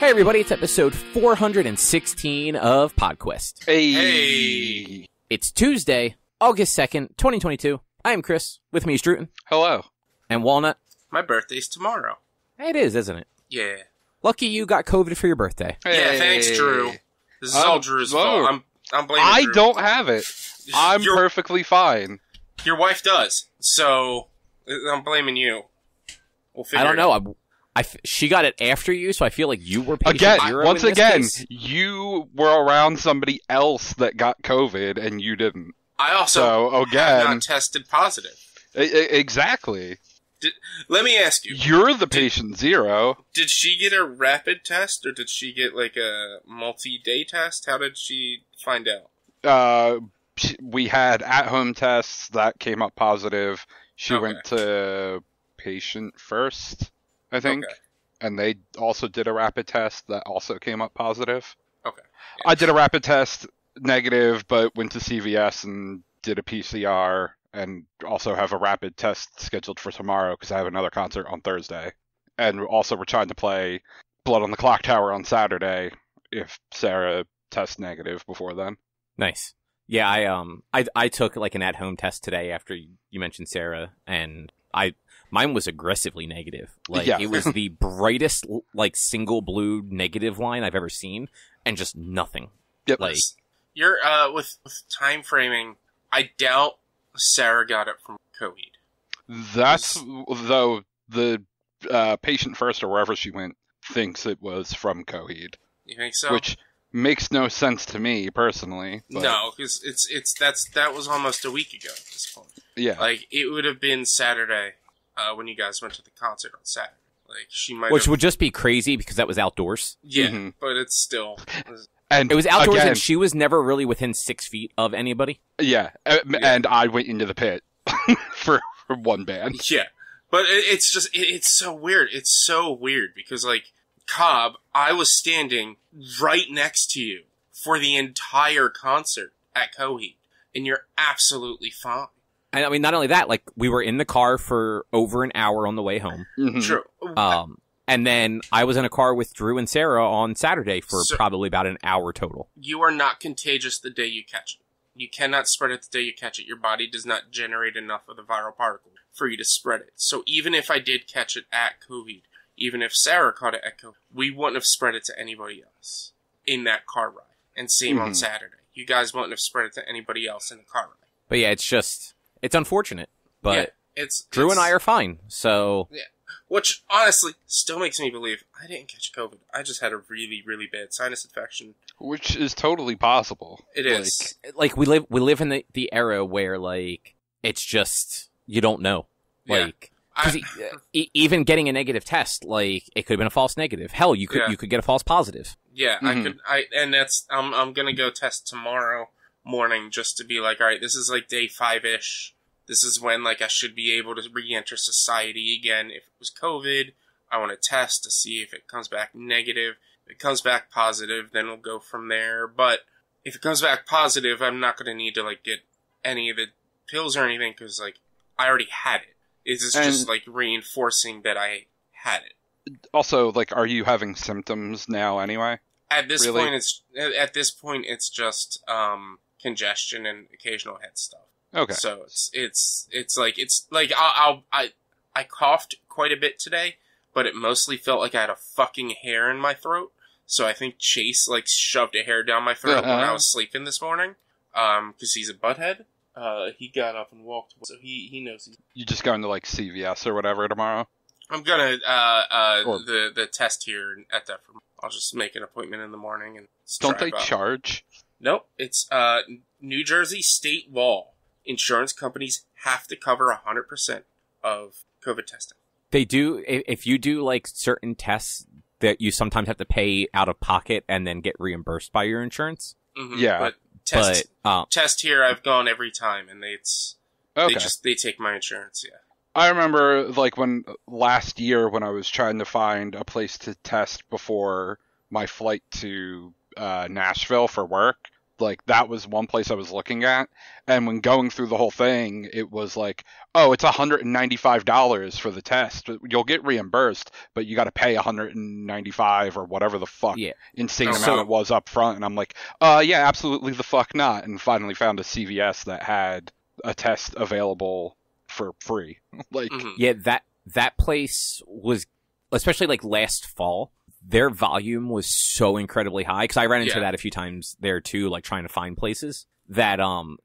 Hey everybody, it's episode 416 of PodQuest. Hey! It's Tuesday, August 2nd, 2022. I am Chris. With me is Druten. Hello. And Walnut. My birthday's tomorrow. It is, isn't it? Yeah. Lucky you got COVID for your birthday. Hey. Yeah, thanks, Drew. This is all Drew's fault. I'm blaming I Drew. don't have it. I'm perfectly fine. Your wife does, so I'm blaming you. We'll figure I don't it know. out. She got it after you, so I feel like you were patient Again, zero once in this again, case. you were around somebody else that got COVID and you didn't. I also So, again, have not tested positive. Exactly. Let me ask you. You're the patient zero. Did she get a rapid test, or did she get like a multi-day test? How did she find out? We had at-home tests that came up positive. She Okay. went to patient first, I think. Okay. And they also did a rapid test that also came up positive. Okay. I did a rapid test negative, but went to CVS and did a PCR, and also have a rapid test scheduled for tomorrow because I have another concert on Thursday. And also we're trying to play Blood on the Clock Tower on Saturday if Sarah tests negative before then. Nice. Yeah, I took like an at-home test today after you mentioned Sarah, and mine was aggressively negative. Like, Yeah. It was the brightest, like, single blue negative line I've ever seen, and just nothing. Yep. Like, You're with time framing. I doubt Sarah got it from COVID. That's, though, the patient first, or wherever she went, thinks it was from Coheed. You think so? Which makes no sense to me, personally. But, No, because that was almost a week ago at this point. Yeah. Like, it would have been Saturday when you guys went to the concert on Saturday. Like, she might which have... would just be crazy because that was outdoors. Yeah, Mhm. but it's still... And It was outdoors, again, and she was never really within 6 feet of anybody. Yeah, and I went into the pit for one band. Yeah, but it's just... It's so weird. It's so weird because, like, Cobb, I was standing right next to you for the entire concert at Coheed, and you're absolutely fine. And I mean, not only that, like, we were in the car for over an hour on the way home. Mhm. True. And then I was in a car with Drew and Sarah on Saturday for So- probably about an hour total. You are not contagious the day you catch it. You cannot spread it the day you catch it. Your body does not generate enough of the viral particle for you to spread it. So even if I did catch it at COVID, even if Sarah caught it at COVID, we wouldn't have spread it to anybody else in that car ride. And same on Mhm. Saturday. You guys wouldn't have spread it to anybody else in the car ride. But yeah, it's unfortunate. But It's Drew and I are fine, so... Which, honestly, still makes me believe I didn't catch COVID. I just had a really, really bad sinus infection. Which is totally possible. It is. Like, we live in the era where, like, it's just, you don't know. Yeah. Like, 'cause even getting a negative test, like, it could have been a false negative. Hell, you could get a false positive. Yeah, Mhm. I'm gonna go test tomorrow morning just to be like, alright, this is like day 5-ish. This is when, like, I should be able to re-enter society again. If it was COVID, I want to test to see if it comes back negative. If it comes back positive, then we'll go from there. But if it comes back positive, I'm not gonna need to, like, get any of the pills or anything, because, like, I already had it. It's just, like, reinforcing that I had it. Also, like, are you having symptoms now anyway? At this Really? point, it's just congestion and occasional head stuff. Okay. So it's like I coughed quite a bit today, but it mostly felt like I had a fucking hair in my throat. So I think Chase like shoved a hair down my throat when I was sleeping this morning. Because he's a butthead. He got up and walked, so he knows. You just going to, like, CVS or whatever tomorrow? I'm gonna Or- the test here at that. I'll just make an appointment in the morning and Don't they drive up. charge? Nope, it's New Jersey state law. Insurance companies have to cover 100% of COVID testing. They do, if you do, like, certain tests that you sometimes have to pay out of pocket and then get reimbursed by your insurance. Mm-hmm. Yeah. But test here, I've gone every time, and Okay. they take my insurance. Yeah. I remember, like, when last year when I was trying to find a place to test before my flight to Nashville for work, Like, that was one place I was looking at. And when going through the whole thing, it was like, oh, it's $195 for the test. You'll get reimbursed, but you got to pay $195 or whatever the fuck insane amount it was up front. And I'm like, yeah, absolutely the fuck not. And finally found a CVS that had a test available for free. Like, yeah, that place was, especially like last fall, their volume was so incredibly high, because I ran into that a few times there too, like trying to find places that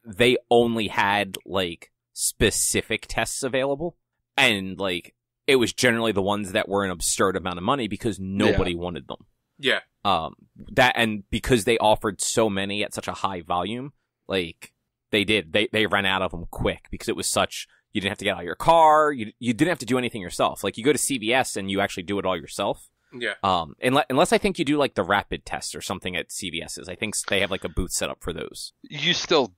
they only had like specific tests available, and like it was generally the ones that were an absurd amount of money because nobody wanted them. Yeah. That, and because they offered so many at such a high volume, like they ran out of them quick, because it was such, you didn't have to get out of your car, you didn't have to do anything yourself. Like, you go to CVS and you actually do it all yourself. Yeah. Unless I think you do like the rapid test or something at CVS's. I think they have like a booth set up for those. You still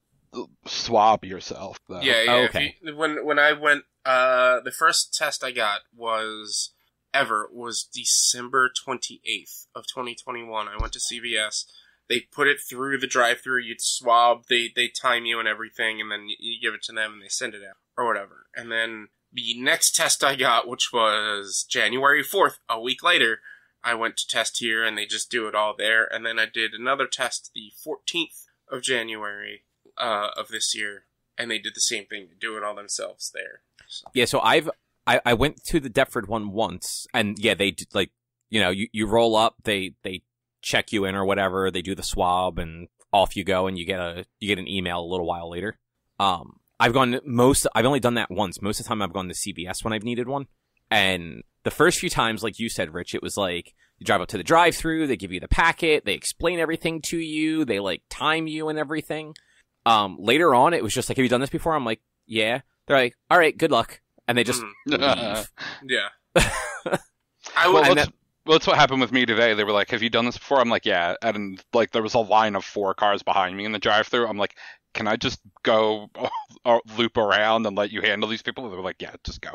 swab yourself, though. Yeah. Oh, okay. When I went, the first test I got was December 28th of 2021. I went to CVS. They put it through the drive-thru. You'd swab. They time you and everything, and then you give it to them, and they send it out or whatever. And then the next test I got, which was January 4th, a week later, I went to test here, and they just do it all there. And then I did another test the 14th of January of this year, and they did the same thing. They do it all themselves there. So. Yeah, so I went to the Deptford one once, and yeah, they like, you know, you roll up, they check you in or whatever, they do the swab, and off you go, and you get an email a little while later. I've only done that once. Most of the time I've gone to CVS when I've needed one. And the first few times, like you said, Rich, it was like, you drive up to the drive-thru, they give you the packet, they explain everything to you, they like time you and everything. Later on, it was just like, have you done this before? I'm like, yeah. They're like, all right, good luck. And they just leave. Yeah. Well, that's what happened with me today. They were like, have you done this before? I'm like, yeah. And like, there was a line of 4 cars behind me in the drive-thru. I'm like, can I just go loop around and let you handle these people? They were like, yeah, just go.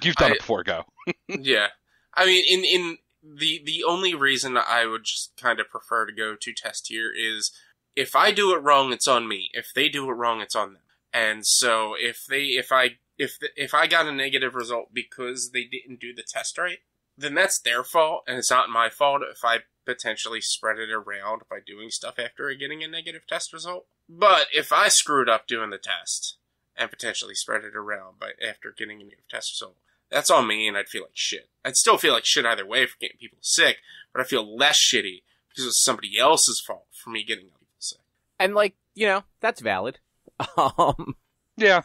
You've done it before, go. Yeah. I mean, in the only reason I would just kind of prefer to go to test here is, if I do it wrong, it's on me. If they do it wrong, it's on them. And so if I got a negative result because they didn't do the test right, then that's their fault, and it's not my fault if I potentially spread it around by doing stuff after getting a negative test result. But if I screwed up doing the test and potentially spread it around after getting a negative test result, that's on me, and I'd feel like shit. I'd still feel like shit either way for getting people sick, but I feel less shitty because it was somebody else's fault for me getting people sick. And like, you know, that's valid. Yeah.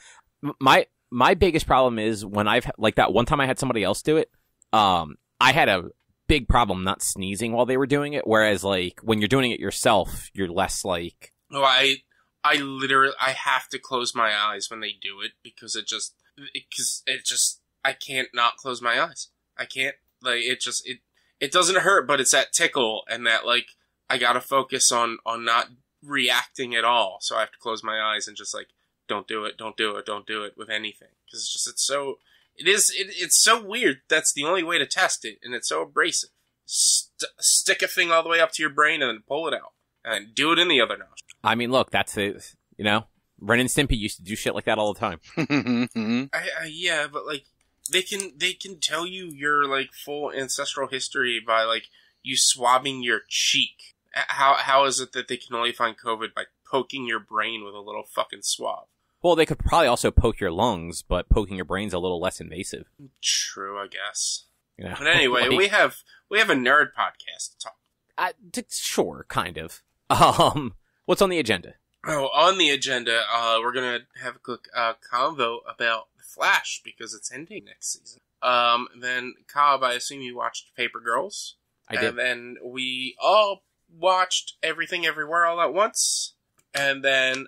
My biggest problem is when I've, like, that one time I had somebody else do it, I had a big problem not sneezing while they were doing it, whereas, like, when you're doing it yourself, you're less, like... Oh, I literally, I have to close my eyes when they do it, because I can't not close my eyes. I can't, like, it doesn't hurt, but it's that tickle, and that, like, I gotta focus on not reacting at all, so I have to close my eyes and just, like, don't do it with anything, because it's so weird. That's the only way to test it, and it's so abrasive. Stick a thing all the way up to your brain and then pull it out, and do it in the other nostril. I mean, look, that's it. You know, Ren and Stimpy used to do shit like that all the time. Yeah, but like they can tell you your like full ancestral history by like you swabbing your cheek. How is it that they can only find COVID by poking your brain with a little fucking swab? Well, they could probably also poke your lungs, but poking your brain's a little less invasive. True, I guess. You know, but anyway, like, we have a nerd podcast to talk. Sure, kind of. What's on the agenda? Oh, on the agenda, we're gonna have a quick convo about The Flash because it's ending next season. Then Cobb, I assume you watched Paper Girls. I did. And then we all watched Everything Everywhere All at Once. And then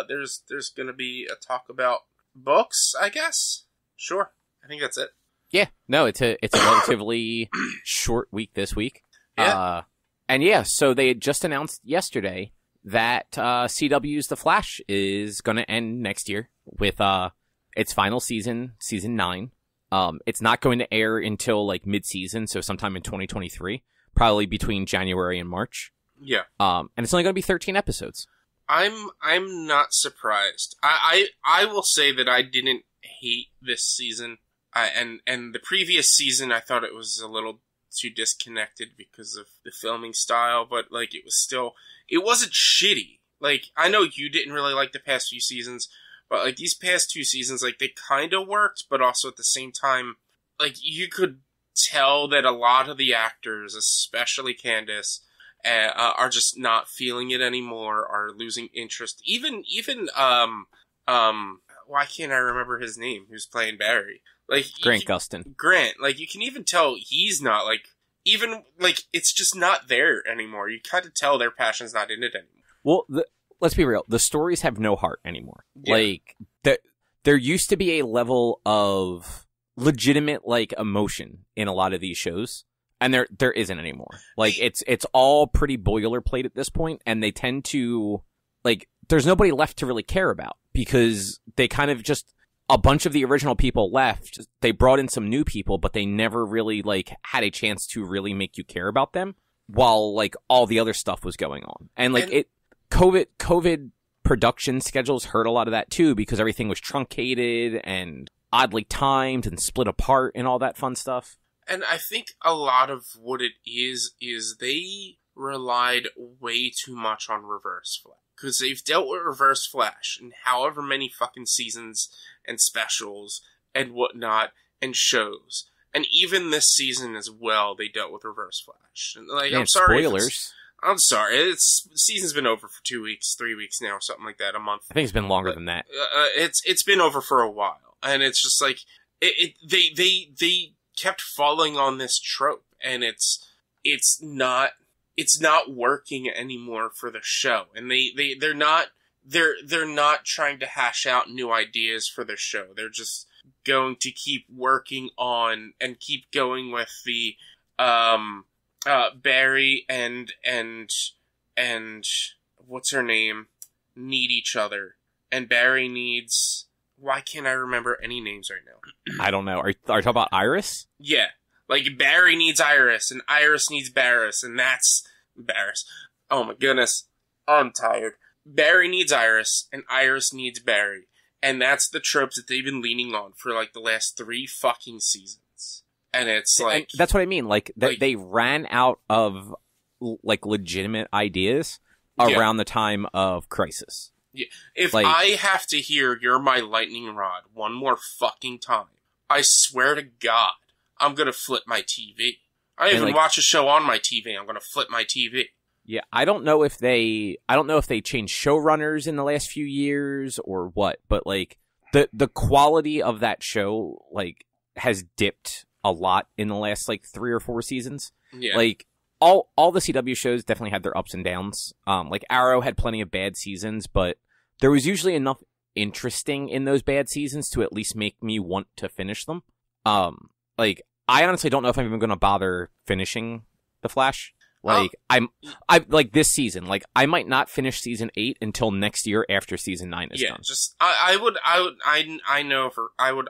there's going to be a talk about books, I guess. Sure, I think that's it. Yeah, no, it's a relatively short week this week. Yeah. And yeah, so they had just announced yesterday that CW's The Flash is going to end next year with its final season, season 9. It's not going to air until like mid-season, so sometime in 2023, probably between January and March. Yeah. And it's only going to be 13 episodes. I'm not surprised. I will say that I didn't hate this season. And the previous season, I thought it was a little too disconnected because of the filming style, but like it wasn't shitty. Like, I know you didn't really like the past few seasons, but like these past 2 seasons, like they kind of worked, but also at the same time, like you could tell that a lot of the actors, especially Candace, are just not feeling it anymore, are losing interest. Even why can't I remember his name? Who's playing Barry? Like Grant Gustin. Grant, like you can even tell he's not like even like it's just not there anymore. You kind of tell their passion's not in it anymore. Well, let's be real. The stories have no heart anymore. Yeah. Like there used to be a level of legitimate like emotion in a lot of these shows, and there isn't anymore. Like it's all pretty boilerplate at this point, and they tend to like there's nobody left to really care about because they kind of just a bunch of the original people left. They brought in some new people, but they never really like had a chance to really make you care about them while like all the other stuff was going on. And like COVID production schedules hurt a lot of that too because everything was truncated and oddly timed and split apart and all that fun stuff. And I think a lot of what it is they relied way too much on Reverse Flash. Because they've dealt with Reverse Flash in however many fucking seasons and specials and whatnot and shows. And even this season as well, they dealt with Reverse Flash. And like, I'm sorry. Spoilers. I'm sorry. Season's been over for 2 weeks, 3 weeks now, something like that, a month. I think it's been longer than that. It's been over for a while. And it's just like, they kept falling on this trope. And it's not working anymore for the show, and they're not trying to hash out new ideas for the show. They're just going to keep working on and keep going with the Barry and what's her name need each other, and Barry needs. Why can't I remember any names right now? I don't know. Are you talking about Iris? Yeah. Like, Barry needs Iris, and Iris needs Barris, and that's... Barris. Oh my goodness. I'm tired. Barry needs Iris, and Iris needs Barry. And that's the tropes that they've been leaning on for, like, the last 3 fucking seasons. And it's like... And that's what I mean. Like, they ran out of, like, legitimate ideas around the time of Crisis. Yeah. If I have to hear "You're My Lightning Rod" one more fucking time, I swear to God, I'm gonna flip my TV. I even watch a show on my TV. I'm gonna flip my TV. Yeah, I don't know if they changed showrunners in the last few years or what, but like the quality of that show like has dipped a lot in the last like 3 or 4 seasons. Yeah. Like all the CW shows definitely had their ups and downs. Like Arrow had plenty of bad seasons, but there was usually enough interesting in those bad seasons to at least make me want to finish them. Like I honestly don't know if I'm even going to bother finishing The Flash. Like I like this season. Like I might not finish season 8 until next year after season 9 is done. Just I would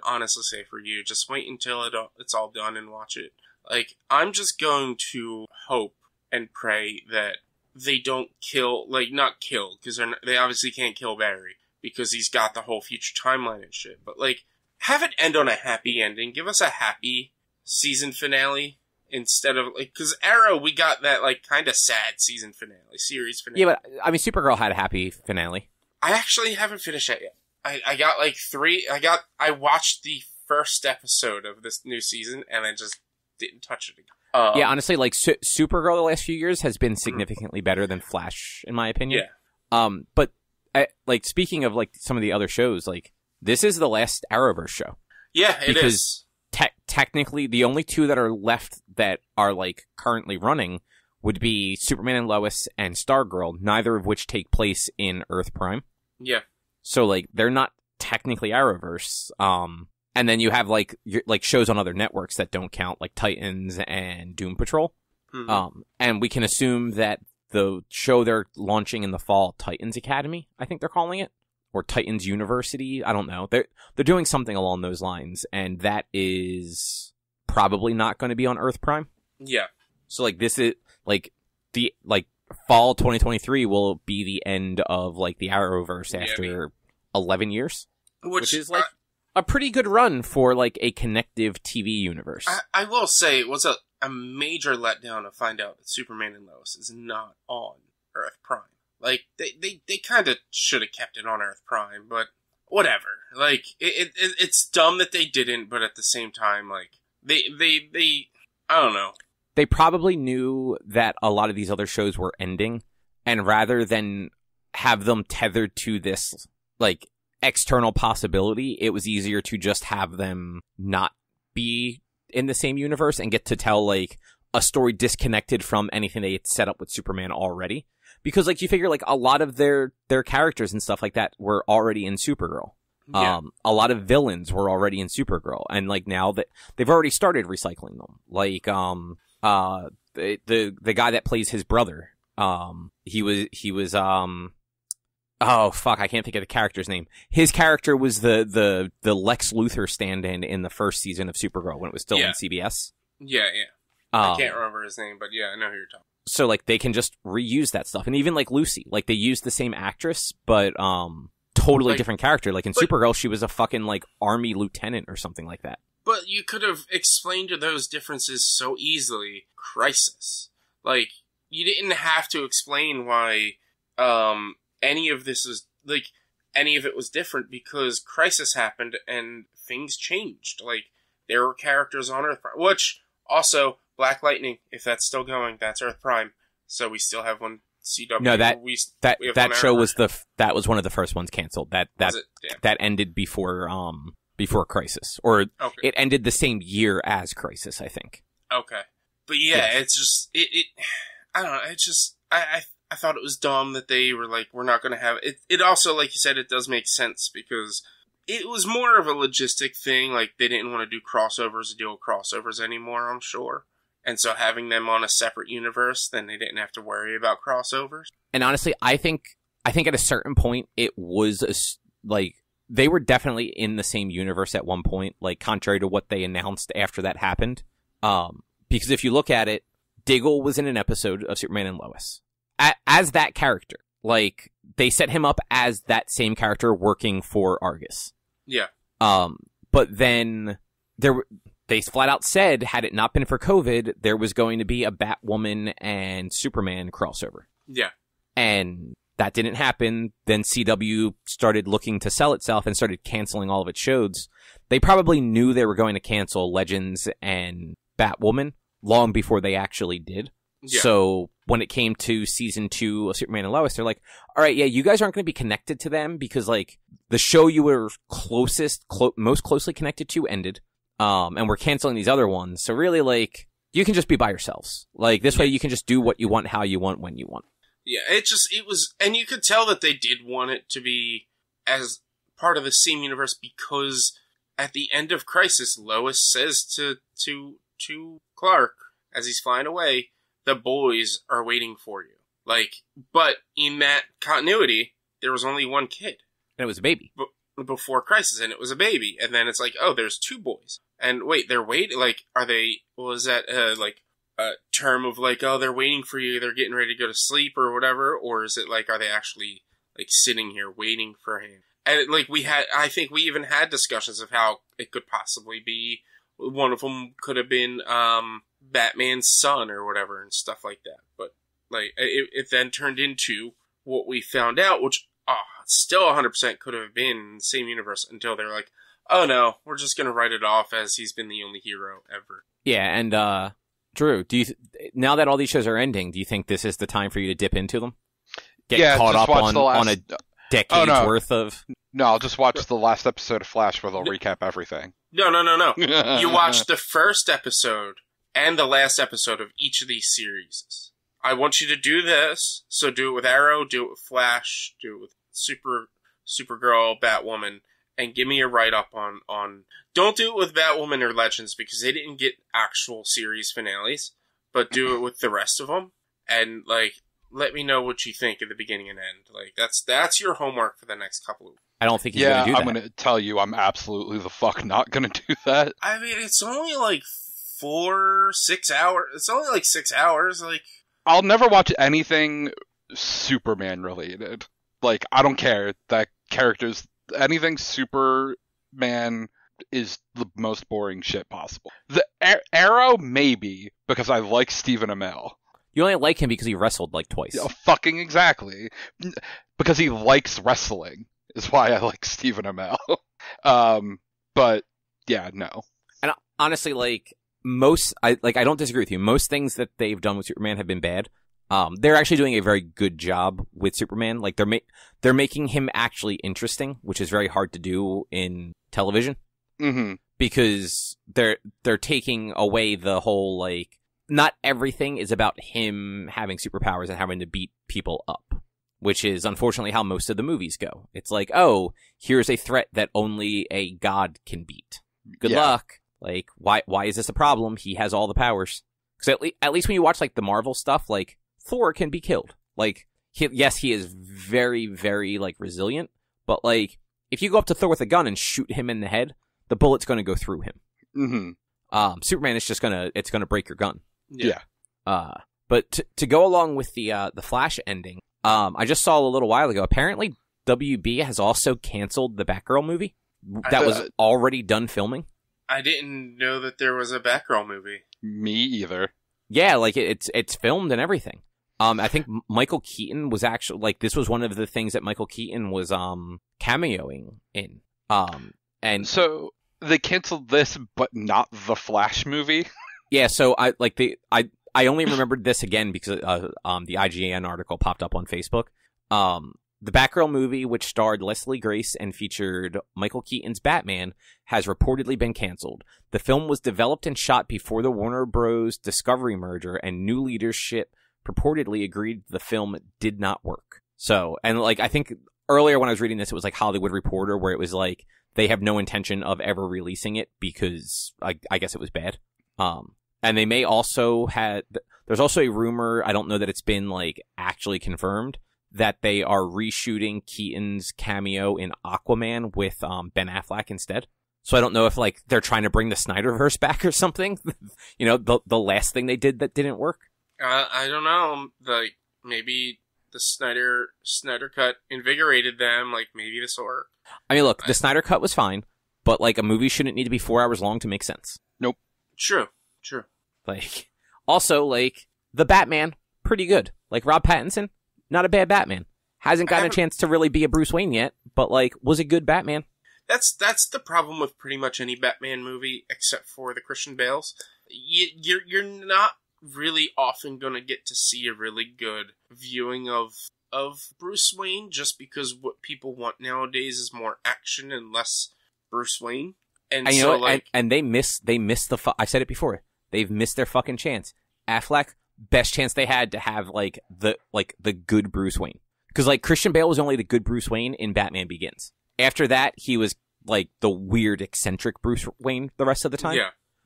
honestly say for you, just wait until it's all done and watch it. Like I'm just going to hope and pray that they don't not kill because they obviously can't kill Barry because he's got the whole future timeline and shit. But like have it end on a happy ending. Give us a happy season finale. Instead of, like, because Arrow, we got that, like, kind of sad series finale. Yeah, but, I mean, Supergirl had a happy finale. I actually haven't finished that yet. I got, like, I watched the first episode of this new season, and I just didn't touch it again. Yeah, honestly, like, Supergirl the last few years has been significantly better than Flash, in my opinion. Yeah. But, like, speaking of, like, some of the other shows, like, this is the last Arrowverse show. Yeah, it is. Technically, the only 2 that are left that are, like, currently running would be Superman and Lois and Stargirl, neither of which take place in Earth Prime. Yeah. So, like, they're not technically Arrowverse. And then you have, like, shows on other networks that don't count, like Titans and Doom Patrol. Mm-hmm. And we can assume that the show they're launching in the fall, Titans Academy, I think they're calling it. Or Titans University, I don't know. They're doing something along those lines, and that is probably not going to be on Earth Prime. Yeah. So like this is like fall 2023 will be the end of like the Arrowverse after 11 years, which is like a pretty good run for like a connective TV universe. I will say it was a major letdown to find out that Superman and Lois is not on Earth Prime. Like, they kind of should have kept it on Earth Prime, but whatever. Like, it's dumb that they didn't, but at the same time, like, they I don't know. They probably knew that a lot of these other shows were ending, and rather than have them tethered to this, like, external possibility, it was easier to just have them not be in the same universe and get to tell, like, a story disconnected from anything they had set up with Superman already. Because, like, you figure, like, a lot of their characters and stuff like that were already in Supergirl. Yeah. A lot of villains were already in Supergirl. And, like, now that they've already started recycling them. Like, the guy that plays his brother, he was, oh, fuck, I can't think of the character's name. His character was the Lex Luthor stand-in in the first season of Supergirl when it was still on CBS. Yeah. I can't remember his name, but yeah, I know who you're talking. So, like, they can just reuse that stuff. And even, like, Lucy, like, they used the same actress, but, totally different character. Like, in Supergirl, she was a fucking, like, army lieutenant or something like that. But you could have explained those differences so easily. Crisis. Like, you didn't have to explain why, any of this is, like, any of it was different because Crisis happened and things changed. Like, there were characters on Earth Prime, which, also, Black Lightning, if that's still going, that's Earth Prime. So we still have one CW. No, that show was that was one of the first ones canceled. That ended before Crisis, or it ended the same year as Crisis, I think. Okay, but yeah, it's just it. I don't know. It's just I thought it was dumb that they were like, we're not going to have it. It also, like you said, it does make sense because it was more of a logistic thing. Like, they didn't want to do crossovers, deal with crossovers anymore, I'm sure. And so having them on a separate universe, then they didn't have to worry about crossovers. And honestly, I think at a certain point, it was, like, they were definitely in the same universe at one point, like, contrary to what they announced after that happened. Because if you look at it, Diggle was in an episode of Superman and Lois. As that character. Like, they set him up as that same character working for Argus. Yeah. But then they flat out said, had it not been for COVID, there was going to be a Batwoman and Superman crossover. Yeah. And that didn't happen. Then CW started looking to sell itself and started canceling all of its shows. They probably knew they were going to cancel Legends and Batwoman long before they actually did. Yeah. So when it came to season 2 of Superman and Lois, they're like, all right, yeah, you guys aren't going to be connected to them because, like, the show you were most closely connected to ended. And we're canceling these other ones. So really, like, you can just be by yourselves. Like, this way you can just do what you want, how you want, when you want. Yeah, it was, and you could tell that they did want it to be as part of the same universe because at the end of Crisis, Lois says to Clark, as he's flying away, the boys are waiting for you. Like, but in that continuity, there was only one kid. And it was a baby. Before Crisis, and it was a baby. And then it's like, oh, there's 2 boys. And wait, they're waiting, like, are they, was that, like, a term of, like, oh, they're waiting for you, they're getting ready to go to sleep or whatever? Or is it, like, are they actually, like, sitting here waiting for him? And, like, I think we even had discussions of how it could possibly be, one of them could have been, Batman's son or whatever and stuff like that. But, like, it then turned into what we found out, which, still 100% could have been in the same universe until they're like, oh no, we're just going to write it off as he's been the only hero ever. Yeah, and Drew, now that all these shows are ending, do you think this is the time for you to dip into them? Get caught up on a decade's worth of... No, I'll just watch the last episode of Flash where they'll recap everything. No. You watch the first episode and the last episode of each of these series. I want you to do this, so do it with Arrow, do it with Flash, do it with Supergirl, Batwoman, and give me a write-up on... Don't do it with Batwoman or Legends, because they didn't get actual series finales, but do it with the rest of them, and, like, let me know what you think at the beginning and end. Like, that's your homework for the next couple of weeks. I don't think he's going to do that. I'm going to tell you I'm absolutely the fuck not going to do that. I mean, it's only, like, 6 hours. It's only, like, 6 hours, like... I'll never watch anything Superman related. Like, I don't care that characters, anything Superman is the most boring shit possible. The Arrow, maybe, because I like Stephen Amell. You only like him because he wrestled like twice. Yeah, fucking exactly. Because he likes wrestling is why I like Stephen Amell. But yeah, no. And honestly, like I don't disagree with you. Most things that they've done with Superman have been bad. They're actually doing a very good job with Superman. Like they're making him actually interesting, which is very hard to do in television. Mm-hmm. Because they're taking away the whole, like, not everything is about him having superpowers and having to beat people up, which is unfortunately how most of the movies go. It's like, oh, here's a threat that only a god can beat. Good luck. Like, why is this a problem? He has all the powers. Because at least when you watch, like, the Marvel stuff, like, Thor can be killed. Like, yes, he is very, very, like, resilient, but, like, if you go up to Thor with a gun and shoot him in the head, the bullet's going to go through him. Mm-hmm. Superman is just it's gonna break your gun. Yeah. But to go along with the Flash ending, I just saw a little while ago. Apparently, WB has also canceled the Batgirl movie that was already done filming. I didn't know that there was a Batgirl movie. Me either. Yeah, like it's filmed and everything. I think Michael Keaton was actually, like, this was one of the things that Michael Keaton was cameoing in. And so they canceled this, but not the Flash movie. Yeah, so I only remembered this again because the IGN article popped up on Facebook. The Batgirl movie, which starred Leslie Grace and featured Michael Keaton's Batman, has reportedly been canceled. The film was developed and shot before the Warner Bros. Discovery merger, and new leadership purportedly agreed the film did not work. So, and like, I think earlier when I was reading this, it was like Hollywood Reporter, where it was like, they have no intention of ever releasing it because I guess it was bad. And they may also there's also a rumor, I don't know that it's been, like, actually confirmed, that they are reshooting Keaton's cameo in Aquaman with Ben Affleck instead. So I don't know if, like, they're trying to bring the Snyderverse back or something. You know, the last thing they did that didn't work. I don't know. Like, maybe the Snyder cut invigorated them. Like, maybe this will work. I mean, look, the Snyder cut was fine, but, like, a movie shouldn't need to be 4 hours long to make sense. Nope. True. Like, also, like, the Batman, pretty good. Like, Rob Pattinson, not a bad Batman. Hasn't gotten a chance to really be a Bruce Wayne yet, but, like, was a good Batman. That's the problem with pretty much any Batman movie, except for the Christian Bales. You're not really often going to get to see a really good viewing of Bruce Wayne, just because what people want nowadays is more action and less Bruce Wayne. And you so, know, like, and they missed I said it before. They've missed their fucking chance. Affleck, best chance they had to have, like, the good Bruce Wayne. Because, like, Christian Bale was only the good Bruce Wayne in Batman Begins. After that, he was, like, the weird, eccentric Bruce Wayne the rest of the time.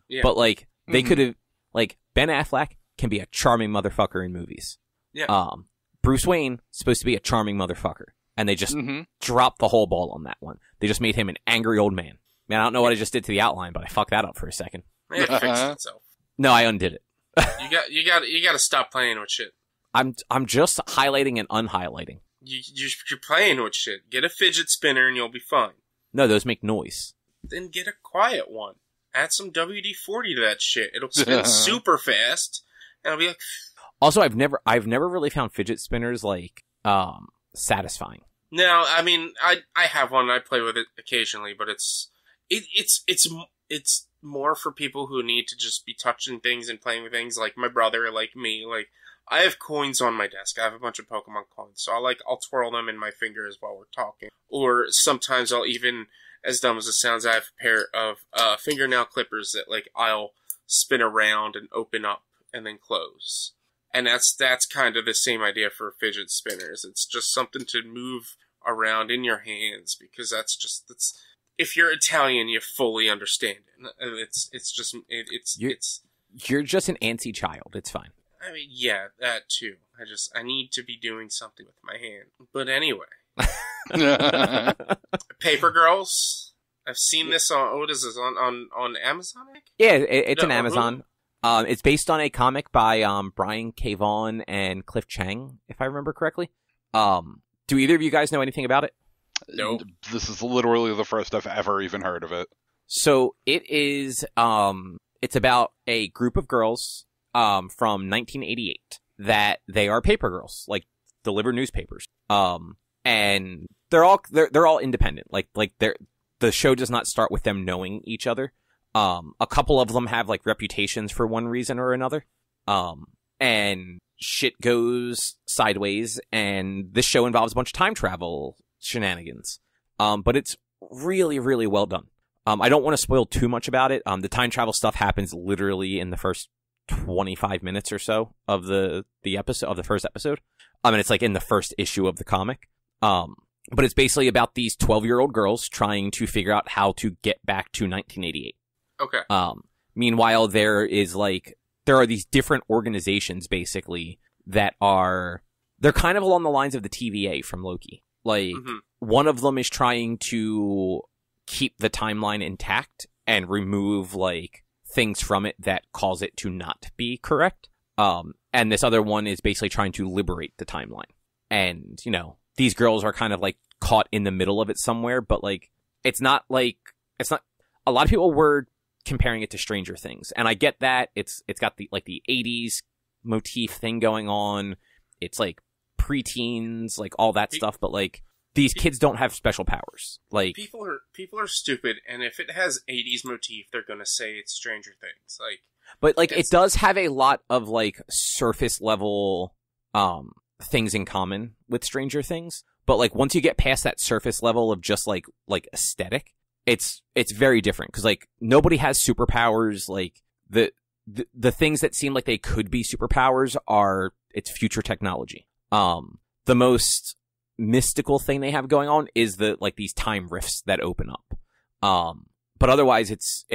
Yeah. But, like, they could have, like, Ben Affleck can be a charming motherfucker in movies. Yeah. Bruce Wayne supposed to be a charming motherfucker. And they just dropped the whole ball on that one. They just made him an angry old man. Man, I don't know what I just did to the outline, but I fucked that up for a second. It fixed itself. No, I undid it. You got to stop playing with shit. I'm just highlighting and unhighlighting. You're playing with shit. Get a fidget spinner and you'll be fine. No, those make noise. Then get a quiet one. Add some WD-40 to that shit. It'll spin super fast, and I'll be like. Also, I've never really found fidget spinners, like, satisfying. No, I mean, I have one. I play with it occasionally, but it's more for people who need to just be touching things and playing with things, like my brother, like me. Like, I have coins on my desk. I have a bunch of Pokemon coins, so I'll twirl them in my fingers while we're talking. Or sometimes I'll even, as dumb as it sounds, I have a pair of fingernail clippers that, like, I'll spin around and open up and then close. And that's kind of the same idea for fidget spinners. It's just something to move around in your hands, because that's if you're Italian, you fully understand it. You're just an antsy child. It's fine. I mean, yeah, that too. I need to be doing something with my hand. But anyway. Paper Girls. I've seen this on, what is this, on Amazon? Yeah, it's an Amazon. It's based on a comic by Brian K. Vaughan and Cliff Chang, if I remember correctly. Do either of you guys know anything about it? Nope. This is literally the first I've ever even heard of it. So it is. It's about a group of girls from 1988 that they are paper girls, like deliver newspapers. And they're all independent. Like the show does not start with them knowing each other. A couple of them have like reputations for one reason or another. And shit goes sideways, and this show involves a bunch of time travel shenanigans. But it's really, really well done. I don't want to spoil too much about it. The time travel stuff happens literally in the first 25 minutes or so of the episode of the first episode. And it's like in the first issue of the comic. But it's basically about these 12-year-old girls trying to figure out how to get back to 1988. Okay. Meanwhile, there are these different organizations basically that they're kind of along the lines of the TVA from Loki. Like, one of them is trying to keep the timeline intact and remove like things from it that cause it to not be correct. And this other one is basically trying to liberate the timeline. And, these girls are kind of like caught in the middle of it somewhere, but like, it's not, a lot of people were comparing it to Stranger Things. And I get that it's got the 80s motif thing going on. It's like preteens, like all that stuff, but like these kids don't have special powers. Like people are stupid, and if it has 80s motif, they're gonna say it's Stranger Things. But like it does have a lot of like surface level things in common with Stranger Things. But like once you get past that surface level of just like aesthetic, it's very different, because like nobody has superpowers. Like the things that seem like they could be superpowers it's future technology. The most mystical thing they have going on is these time rifts that open up. But otherwise it's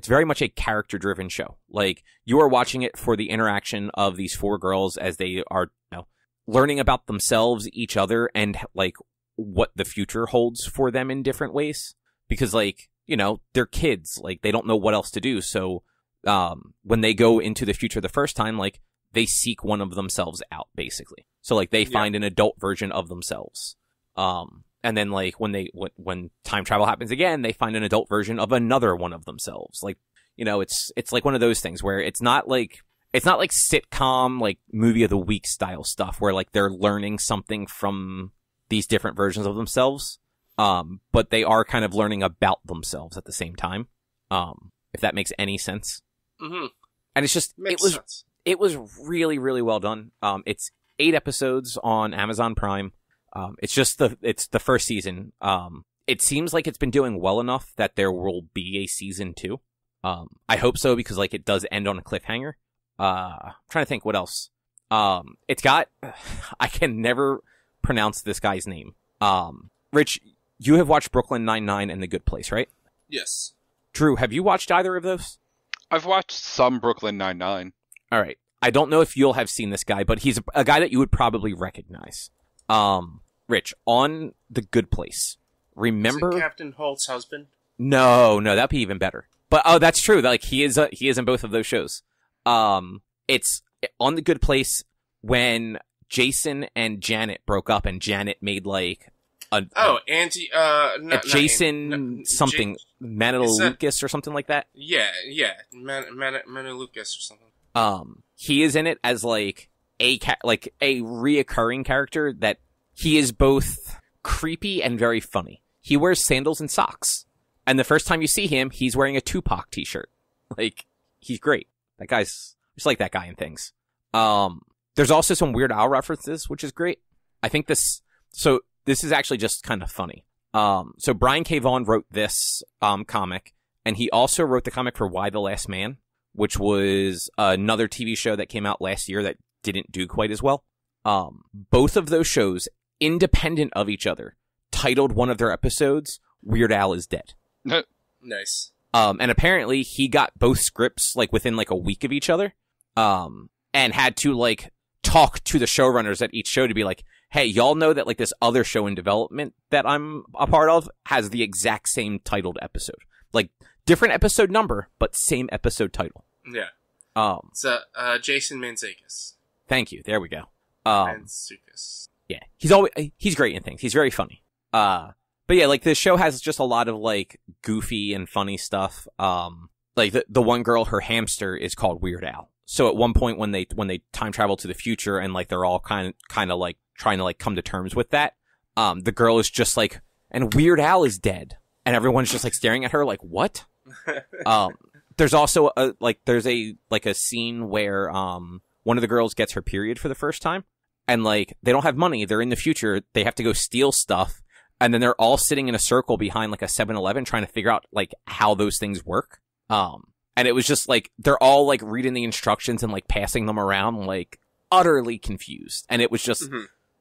very much a character driven show. Like you are watching it for the interaction of these four girls as they are learning about themselves, each other, and like what the future holds for them in different ways. Because like, they're kids, like they don't know what else to do. So when they go into the future the first time, like they seek one of themselves out, basically. So like they find an adult version of themselves. And then like when time travel happens again, they find an adult version of another one of themselves. Like, it's like one of those things where it's not like sitcom, like movie of the week style stuff where like they're learning something from these different versions of themselves. But they are kind of learning about themselves at the same time. If that makes any sense. Mm-hmm. And it's just, sense. It was really, really well done. It's 8 episodes on Amazon Prime. It's the first season. It seems like it's been doing well enough that there will be a season 2. I hope so, because like it does end on a cliffhanger. I'm trying to think what else. It's got, I can never pronounce this guy's name. Rich, you have watched Brooklyn Nine-Nine and The Good Place, right? Yes. Drew, have you watched either of those? I've watched some Brooklyn Nine-Nine. All right. I don't know if you'll have seen this guy, but he's a guy that you would probably recognize. Rich, on The Good Place, remember... Is it Captain Holt's husband? No, that'd be even better. But, that's true. Like, he is in both of those shows. It's on The Good when Jason and Janet broke up, and Janet made like Jason something Manalukas or something like that. Yeah, Manalukas or something. He is in it as like a reoccurring character that he is both creepy and very funny. He wears sandals and socks, and the first time you see him, he's wearing a Tupac t-shirt. Like, he's great. That guy's just like that guy in things. There's also some Weird Al references, which is great. I think this is actually just kind of funny. So Brian K. Vaughan wrote this comic, and he also wrote the comic for Why the Last Man, which was another TV show that came out last year that didn't do quite as well. Both of those shows, independent of each other, titled one of their episodes, Weird Al is Dead. Nice. And apparently he got both scripts like within like a week of each other, and had to like talk to the showrunners at each show to be like, hey, y'all know that like this other show in development that I'm a part of has the exact same titled episode. Like, different episode number, but same episode title. Yeah. It's Jason Mantzoukas. Thank you. There we go. Mantzoukas. Yeah, he's great in things. He's very funny. But yeah, like this show has just a lot of like goofy and funny stuff. Like the one girl, her hamster is called Weird Al. So at one point when they time travel to the future and like they're all kind of like trying to like come to terms with that, the girl is just like, and Weird Al is dead, and everyone's just like staring at her like, what? There's also there's a scene where one of the girls gets her period for the first time, and like they don't have money, they're in the future, they have to go steal stuff, and then they're all sitting in a circle behind like a 7-Eleven trying to figure out like how those things work. And it was just like they're all like reading the instructions and like passing them around, like utterly confused, and it was just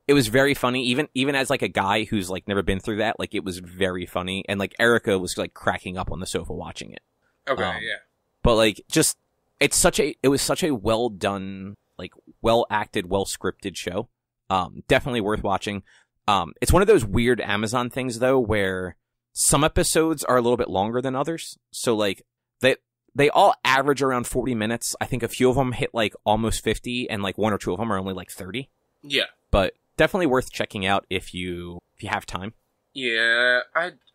it was very funny, even as like a guy who's like never been through that. Like it was very funny, and like Erica was like cracking up on the sofa watching it. Okay, yeah. But like, just it was such a well done, like well acted, well scripted show. Definitely worth watching. It's one of those weird Amazon things though, where some episodes are a little bit longer than others. So like they all average around 40 minutes. I think a few of them hit like almost 50, and like one or two of them are only like 30. Yeah. But definitely worth checking out if you have time. Yeah,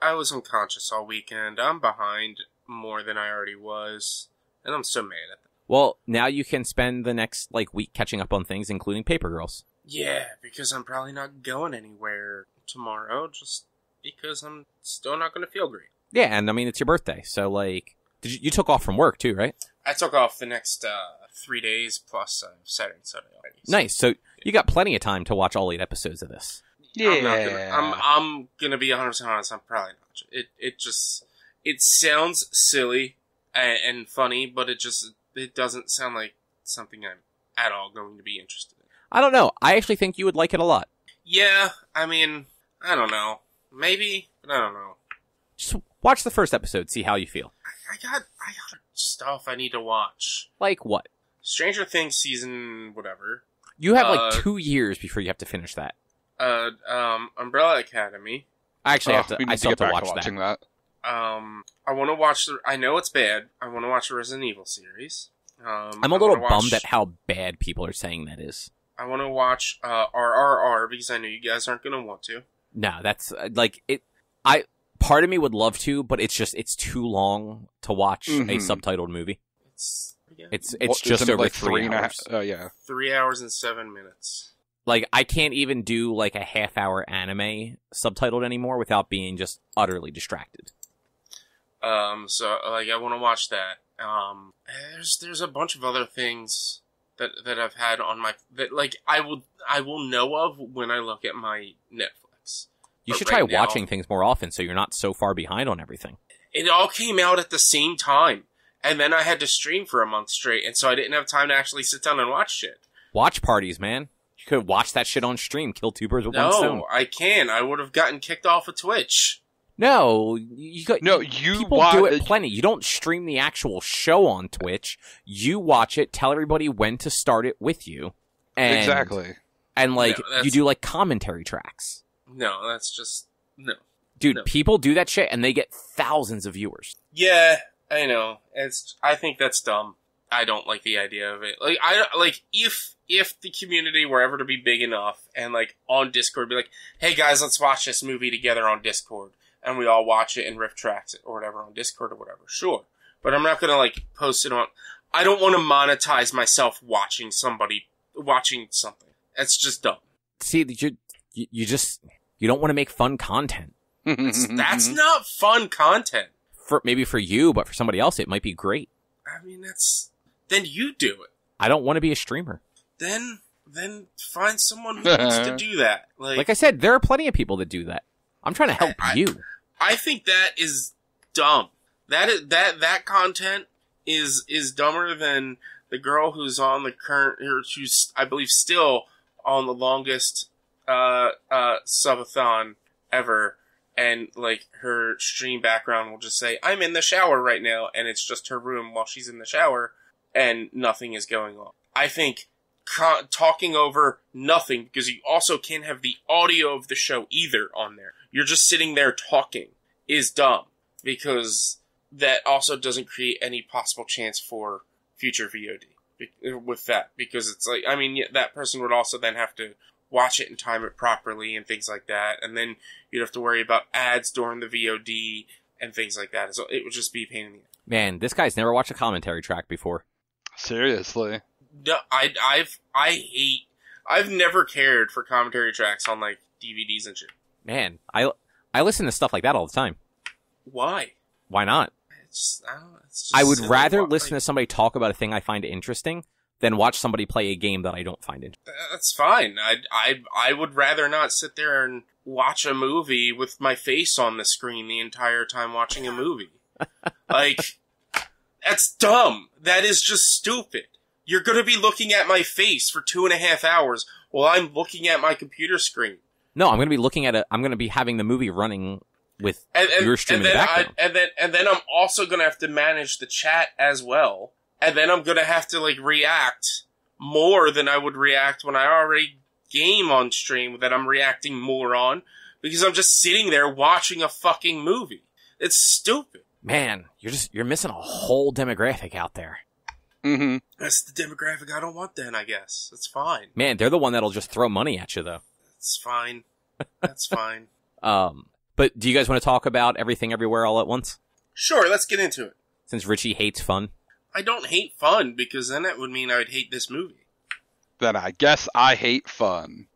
I was unconscious all weekend. I'm behind more than I already was, and I'm so mad at them. Well, now you can spend the next like week catching up on things, including Paper Girls. Yeah, because I'm probably not going anywhere tomorrow, just because I'm still not going to feel great. Yeah, and I mean, it's your birthday, so like, you took off from work too, right? I took off the next 3 days plus Saturday and Sunday already. So. Nice. So you got plenty of time to watch all 8 episodes of this. Yeah, I'm gonna be 100% honest. I'm probably not. It sounds silly and funny, but it doesn't sound like something I'm at all going to be interested in. I don't know. I actually think you would like it a lot. Yeah, I mean, I don't know. Maybe, but I don't know. Just watch the first episode, see how you feel. I got stuff I need to watch. Like what? Stranger Things season whatever. You have like 2 years before you have to finish that. Umbrella Academy. I actually have to. We need I still to get have to back watch to watching that. I want to watch I know it's bad. I want to watch the Resident Evil series. I'm a little bummed at how bad people are saying that is. I want to watch RRR because I know you guys aren't going to want to. No, that's like it. Part of me would love to, but it's too long to watch a subtitled movie. It's just over like 3 hours. Yeah. 3 hours and 7 minutes. Like, I can't even do like a half-hour anime subtitled anymore without being just utterly distracted. So like I want to watch that. There's a bunch of other things that I've had on my that like I will know of when I look at my Netflix. You should try watching things more often so you're not so far behind on everything. It all came out at the same time, and then I had to stream for a month straight, and so I didn't have time to actually sit down and watch shit. Watch parties, man. You could watch that shit on stream. Kill 2 birds with one stone. No, I can. I would have gotten kicked off of Twitch. No, people do it plenty. You don't stream the actual show on Twitch. You watch it, tell everybody when to start it with you. And, exactly. And like you do like commentary tracks. No, that's just no. Dude, people do that shit and they get thousands of viewers. Yeah, I know. I think that's dumb. I don't like the idea of it. Like if the community were ever to be big enough and like on Discord be like, "Hey guys, let's watch this movie together on Discord." And we all watch it and riff tracks it or whatever on Discord or whatever. Sure. But I'm not going to like post it on I don't want to monetize myself watching something. That's just dumb. See, you don't want to make fun content. That's not fun content. Maybe for you, but for somebody else, it might be great. I mean, then you do it. I don't want to be a streamer. Then find someone who wants to do that. Like I said, there are plenty of people that do that. I'm trying to help you. I think that is dumb. That content is dumber than the girl who's on the current, or who's I believe still on the longest subathon ever, and like her stream background will just say, "I'm in the shower right now," and it's just her room while she's in the shower, and nothing is going on. I think talking over nothing, because you also can't have the audio of the show either on there. You're just sitting there talking, is dumb, because that also doesn't create any possible chance for future VOD. with that, because it's like, I mean, that person would also then have to watch it and time it properly and things like that, and then you'd have to worry about ads during the VOD and things like that. So it would just be a pain in the ass. Man, this guy's never watched a commentary track before. Seriously. No, I've never cared for commentary tracks on like DVDs and shit. Man, I listen to stuff like that all the time. Why? Why not? I don't know. It's just I would silly. rather listen to somebody talk about a thing I find interesting than watch somebody play a game that I don't find interesting. That's fine. I would rather not sit there and watch a movie with my face on the screen the entire time watching a movie. Like, that's dumb. That is just stupid. You're gonna be looking at my face for 2.5 hours while I'm looking at my computer screen. No, I'm gonna be having the movie running with your stream in the background. And then I'm also gonna have to manage the chat as well. And then I'm gonna have to, like, react more than I would react when I already game on stream that I'm reacting more on, because I'm just sitting there watching a fucking movie. It's stupid. Man, you're missing a whole demographic out there. Mm-hmm. That's the demographic I don't want then, I guess. It's fine. Man, they're the one that'll just throw money at you, though. It's fine. That's fine. But do you guys want to talk about Everything Everywhere All at Once? Sure, let's get into it. Since Richie hates fun. I don't hate fun, because then that would mean I would hate this movie. Then I guess I hate fun.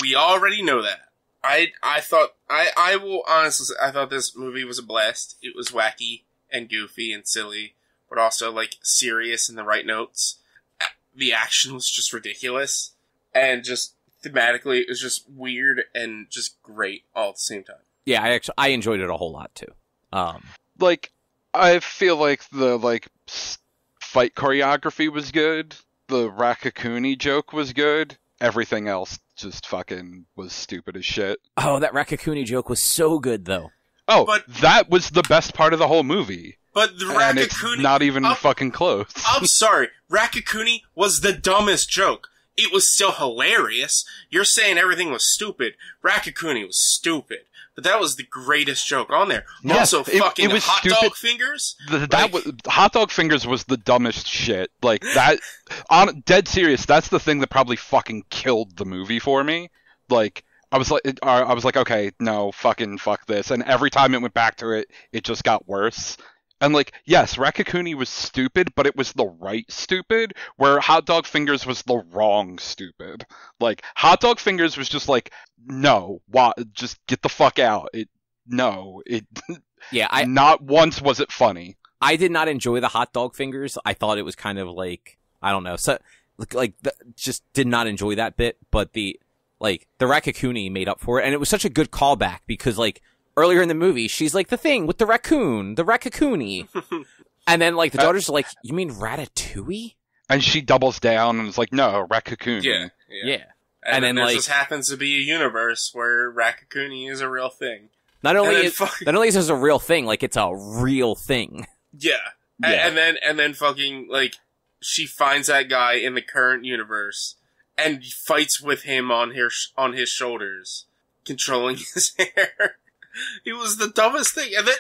We already know that. I will honestly say, I thought this movie was a blast. It was wacky and goofy and silly, but also, like, serious in the right notes. The action was just ridiculous, and just thematically, it was just weird and just great all at the same time. Yeah, I enjoyed it a whole lot, too. Like, I feel like the, like, fight choreography was good. The Rakakuni joke was good. Everything else just fucking was stupid as shit. Oh, that Rakakuni joke was so good, though. Oh, But- that was the best part of the whole movie. But the And it's Rakakuni... not even fucking close. I'm sorry, Rakakuni was the dumbest joke. It was still hilarious. You're saying everything was stupid. Rakakuni was stupid. But that was the greatest joke on there. Yeah, Also, fucking it was hot stupid. dog fingers. Hot dog fingers was the dumbest shit. Like that, on dead serious. That's the thing that probably fucking killed the movie for me. Like I was like, okay, no, fucking fuck this. And every time it went back to it, it just got worse. And like, yes, Rakakuni was stupid, but it was the right stupid. Where Hot Dog Fingers was the wrong stupid. Like Hot Dog Fingers was just like, no, just get the fuck out. Yeah, not once was it funny. I did not enjoy the hot dog fingers. I thought it was kind of like, I don't know, so just did not enjoy that bit. But the Rakakuni made up for it, and it was such a good callback because like earlier in the movie, she's like the thing with the raccoon, the Rakakuni, and then like the daughter's like, you mean Ratatouille? And she doubles down and is like, no, Rakakuni. Yeah. And then there like, just happens to be a universe where Rakakuni is a real thing. not only and is then this a real thing, like it's a real thing. Yeah. Yeah. And then fucking, like, she finds that guy in the current universe and fights with him on his shoulders, controlling his hair. It was the dumbest thing. And then,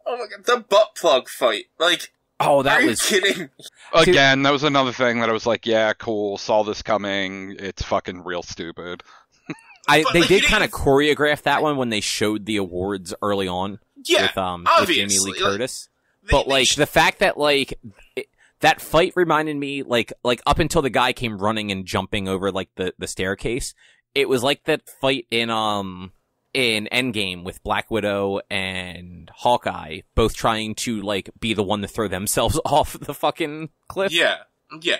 oh my god, the butt plug fight. Like, Oh, that are was you kidding? Again, that was another thing that I was like, yeah, cool, saw this coming. It's fucking real stupid. They like, did you kind of didn't- choreograph that one when they showed the awards early on Yeah, with Jamie obviously. Lee Curtis. But like the fact that like that fight reminded me like up until the guy came running and jumping over like the staircase, it was like that fight in Endgame with Black Widow and Hawkeye, both trying to like be the one to throw themselves off the fucking cliff. Yeah.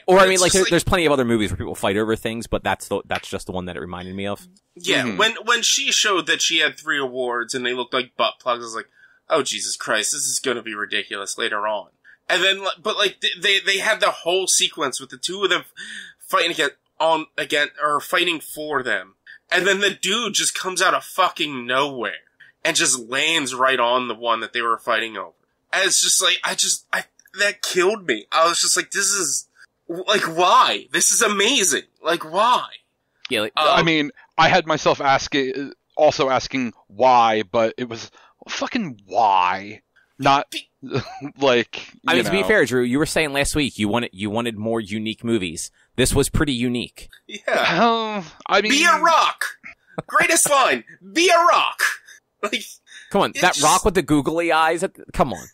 Or I It's mean, like just there's plenty of other movies where people fight over things, but that's just the one that it reminded me of. Yeah, Mhm. when she showed that she had 3 awards and they looked like butt plugs, I was like, oh Jesus Christ, this is gonna be ridiculous later on. And then, but like, they had the whole sequence with the two of them fighting fighting for them. And then the dude just comes out of fucking nowhere and just lands right on the one that they were fighting over. And it's just like, that killed me. I was just like, this is, like, why? This is amazing. Like, why? Yeah, like, I mean, I had myself asking why, but it was fucking why. Not like I mean, to be know. fair, Drew, you were saying last week you wanted more unique movies. This was pretty unique. Yeah. I mean, Be a rock. Greatest line. Be a rock. Like, Come on, that rock with the googly eyes. Come on,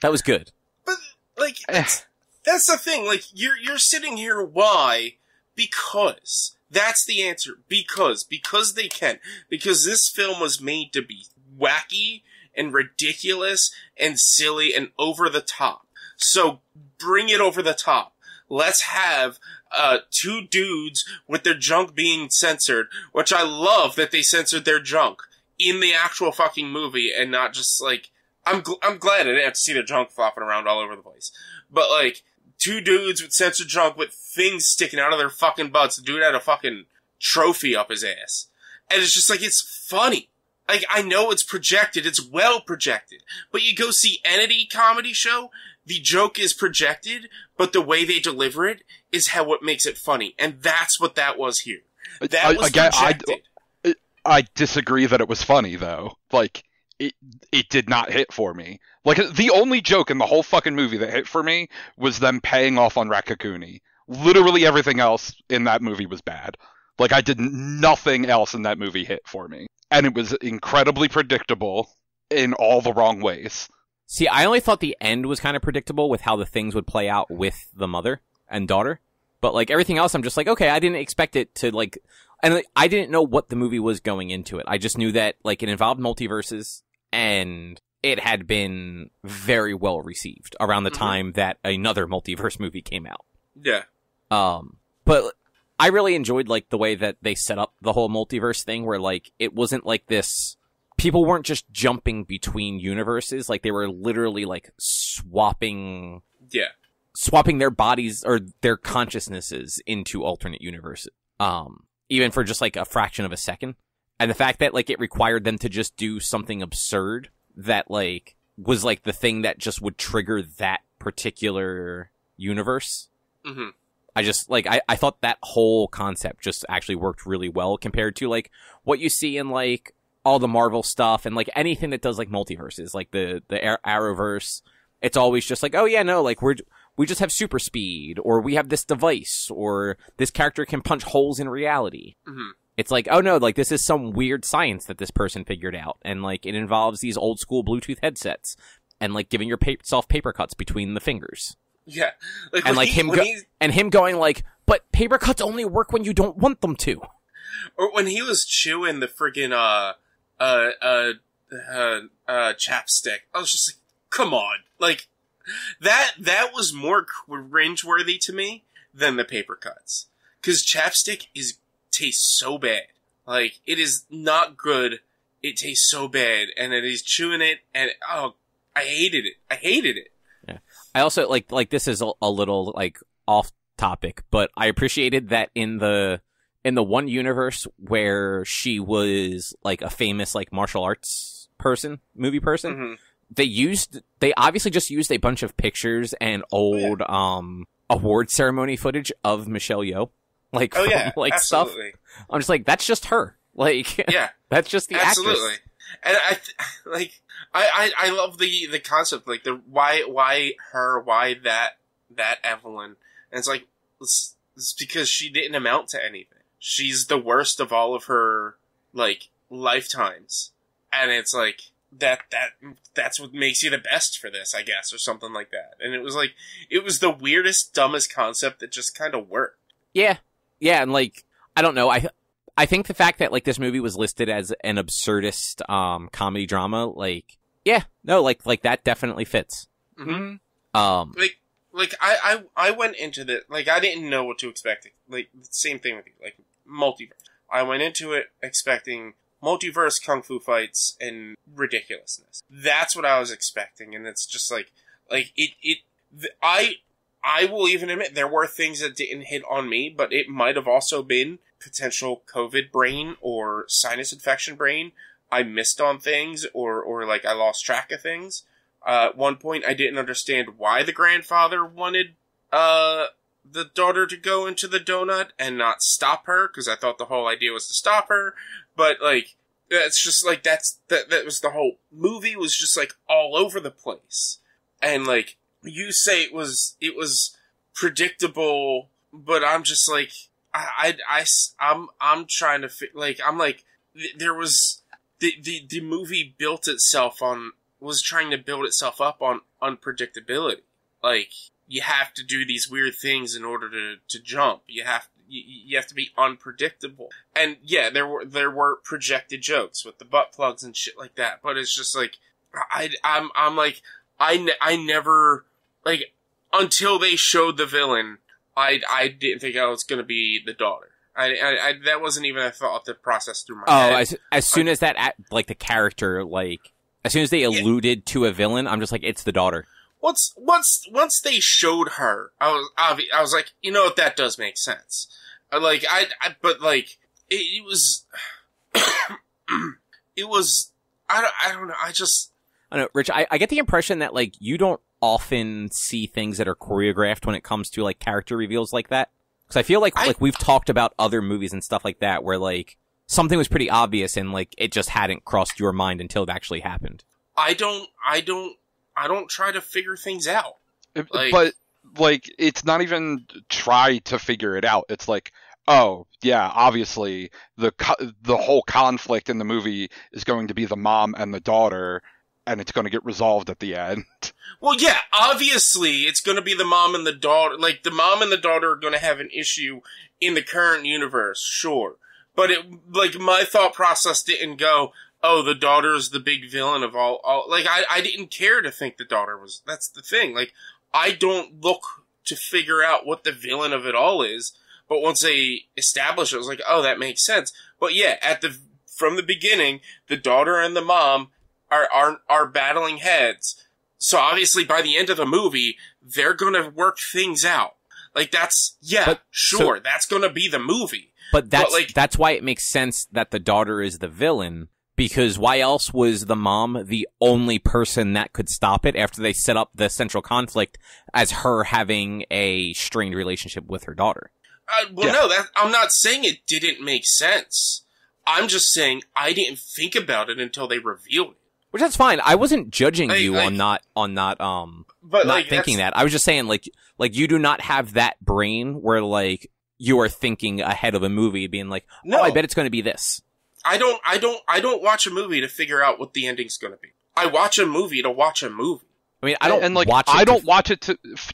that was good. but like, that's the thing. Like, you're sitting here. Why? Because that's the answer. Because they can. Because this film was made to be wacky and ridiculous and silly and over the top. So bring it over the top. Let's have two dudes with their junk being censored, which I love that they censored their junk in the actual fucking movie and not just like, I'm glad I didn't have to see their junk flopping around all over the place. But like, two dudes with censored junk with things sticking out of their fucking butts. The dude had a fucking trophy up his ass. And it's just like, it's funny. Like, I know it's projected, it's well projected. But you go see any comedy show, the joke is projected, but the way they deliver it is what makes it funny. And that's what that was here. That was projected. I disagree that it was funny, though. Like, it did not hit for me. Like, the only joke in the whole fucking movie that hit for me was them paying off on Raccacoonie. Literally everything else in that movie was bad. Like, nothing else in that movie hit for me. And it was incredibly predictable in all the wrong ways. See, I only thought the end was kind of predictable with how the things would play out with the mother and daughter. But, like, everything else, I'm just like, okay, I didn't expect it to, like... And like, I didn't know what the movie was going into it. I just knew that, like, it involved multiverses, and it had been very well received around the time that another multiverse movie came out. Yeah. But I really enjoyed, like, the way that they set up the whole multiverse thing, where, like, it wasn't like this... People weren't just jumping between universes. Like, they were literally, like, swapping their bodies or their consciousnesses into alternate universes. Even for just, like, a fraction of a second. And the fact that, like, it required them to just do something absurd that, like, was, like, the thing that just would trigger that particular universe. Mm-hmm. I just, like, I thought that whole concept just actually worked really well compared to, like, what you see in, like, all the Marvel stuff and, like, anything that does, like, multiverses. Like, the Arrowverse. It's always just like, oh, yeah, no, like, we just have super speed, or we have this device, or this character can punch holes in reality. Mm-hmm. It's like, oh no, like, this is some weird science that this person figured out, and, like, it involves these old school Bluetooth headsets, and, like, giving yourself paper cuts between the fingers. Yeah. Like, and, like, him going, like, but paper cuts only work when you don't want them to. Or when he was chewing the friggin', chapstick, I was just like, come on. Like, that was more cringeworthy to me than the paper cuts. Cause chapstick tastes so bad. Like, it is not good. It tastes so bad. And then he's chewing it and, oh, I hated it. Yeah. I also, like this is a little, like, off topic, but I appreciated that in the one universe where she was, like, a famous, like, martial arts movie person, mm-hmm. They obviously just used a bunch of pictures and old, award ceremony footage of Michelle Yeoh. Like, like, absolutely. Stuff. I'm just like, that's just her. Like, yeah, that's just the absolutely. Actress. And I love the concept, like, why that Evelyn? And it's like, it's because she didn't amount to anything. She's the worst of all of her, like, lifetimes. And it's like, that's what makes you the best for this, I guess, or something like that. And it was like, it was the weirdest, dumbest concept that just kind of worked. Yeah. Yeah, and, like, I don't know, I think the fact that, like, this movie was listed as an absurdist, comedy drama, like, yeah, no, like that definitely fits. Mm-hmm. Like, I went into the, like, I didn't know what to expect. Like, same thing with you, like, multiverse. I went into it expecting multiverse kung fu fights and ridiculousness. That's what I was expecting, and it's just like I will even admit there were things that didn't hit on me, but it might have also been potential COVID brain or sinus infection brain. I missed on things, or like I lost track of things. At one point, I didn't understand why the grandfather wanted the daughter to go into the donut and not stop her, because I thought the whole idea was to stop her. But, like, it's just like that was the whole movie was just like all over the place. And like you say it was predictable, but I'm just like I'm trying to there was the movie was trying to build itself up on unpredictability. Like you have to do these weird things in order to jump. You have to be unpredictable. And yeah, there were projected jokes with the butt plugs and shit like that. But it's just like I'm like I never like until they showed the villain. I didn't think I was going to be the daughter. I that wasn't even a thought that processed through my head. As soon as that like the character like as soon as they alluded to a villain, I'm just like it's the daughter. Once they showed her, I was like, you know what, that does make sense. But like it was it was I don't know. I don't know, Rich. I get the impression that like you don't often see things that are choreographed when it comes to like character reveals like that. Because I feel like we've talked about other movies and stuff like that where like something was pretty obvious and like it just hadn't crossed your mind until it actually happened. I don't try to figure things out. But like it's not even try to figure it out. It's like, oh yeah, obviously the whole conflict in the movie is going to be the mom and the daughter, and it's going to get resolved at the end. Well, yeah, obviously it's going to be the mom and the daughter. Like the mom and the daughter are going to have an issue in the current universe, sure. But my thought process didn't go, oh, the daughter is the big villain of all. Like I didn't care to think the daughter was. That's the thing. Like I don't look to figure out what the villain of it all is. But once they establish it, I was like, oh, that makes sense. But yeah, from the beginning, the daughter and the mom are battling heads. So obviously by the end of the movie, they're gonna work things out. Like that's gonna be the movie. But that's why it makes sense that the daughter is the villain. Because why else was the mom the only person that could stop it after they set up the central conflict as her having a strained relationship with her daughter? I'm not saying it didn't make sense. I'm just saying I didn't think about it until they revealed it. Which that's fine. I wasn't judging you on not thinking that. I was just saying like you do not have that brain where like you are thinking ahead of a movie being like, oh, I bet it's going to be this. I don't watch a movie to figure out what the ending's going to be. I watch a movie to watch a movie. I mean, I don't watch it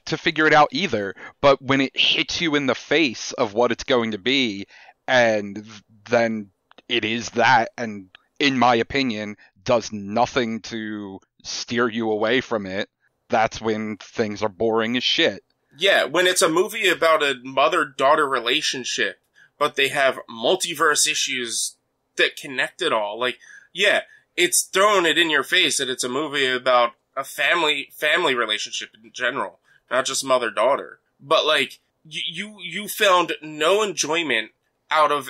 to figure it out either, but when it hits you in the face of what it's going to be, and then it is that, and in my opinion, does nothing to steer you away from it, that's when things are boring as shit. Yeah, when it's a movie about a mother-daughter relationship, but they have multiverse issues that connect it all. Like, yeah, it's thrown it in your face that it's a movie about a family relationship in general, not just mother-daughter. But like, you found no enjoyment out of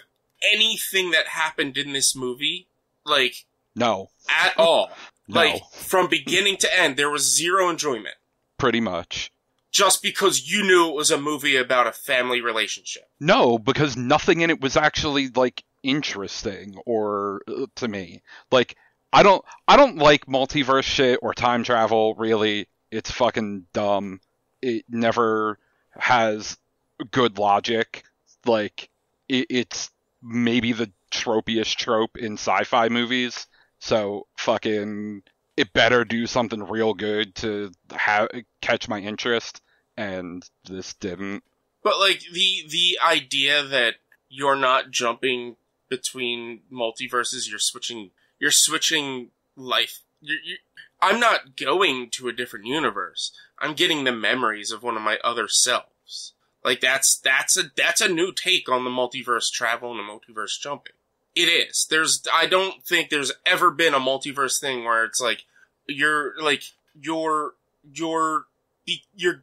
anything that happened in this movie. Like, no. At all. No. Like, from beginning to end, there was zero enjoyment. Pretty much. Just because you knew it was a movie about a family relationship. No, because nothing in it was actually, like, interesting or to me. Like, I don't like multiverse shit or time travel, really. It's fucking dumb. It never has good logic. Like, it's maybe the tropiest trope in sci-fi movies. So fucking it better do something real good to catch my interest, and this didn't. But like the idea that you're not jumping between multiverses, you're switching life. I'm not going to a different universe. I'm getting the memories of one of my other selves. Like that's a new take on the multiverse travel and the multiverse jumping. It is. I don't think there's ever been a multiverse thing where it's like you're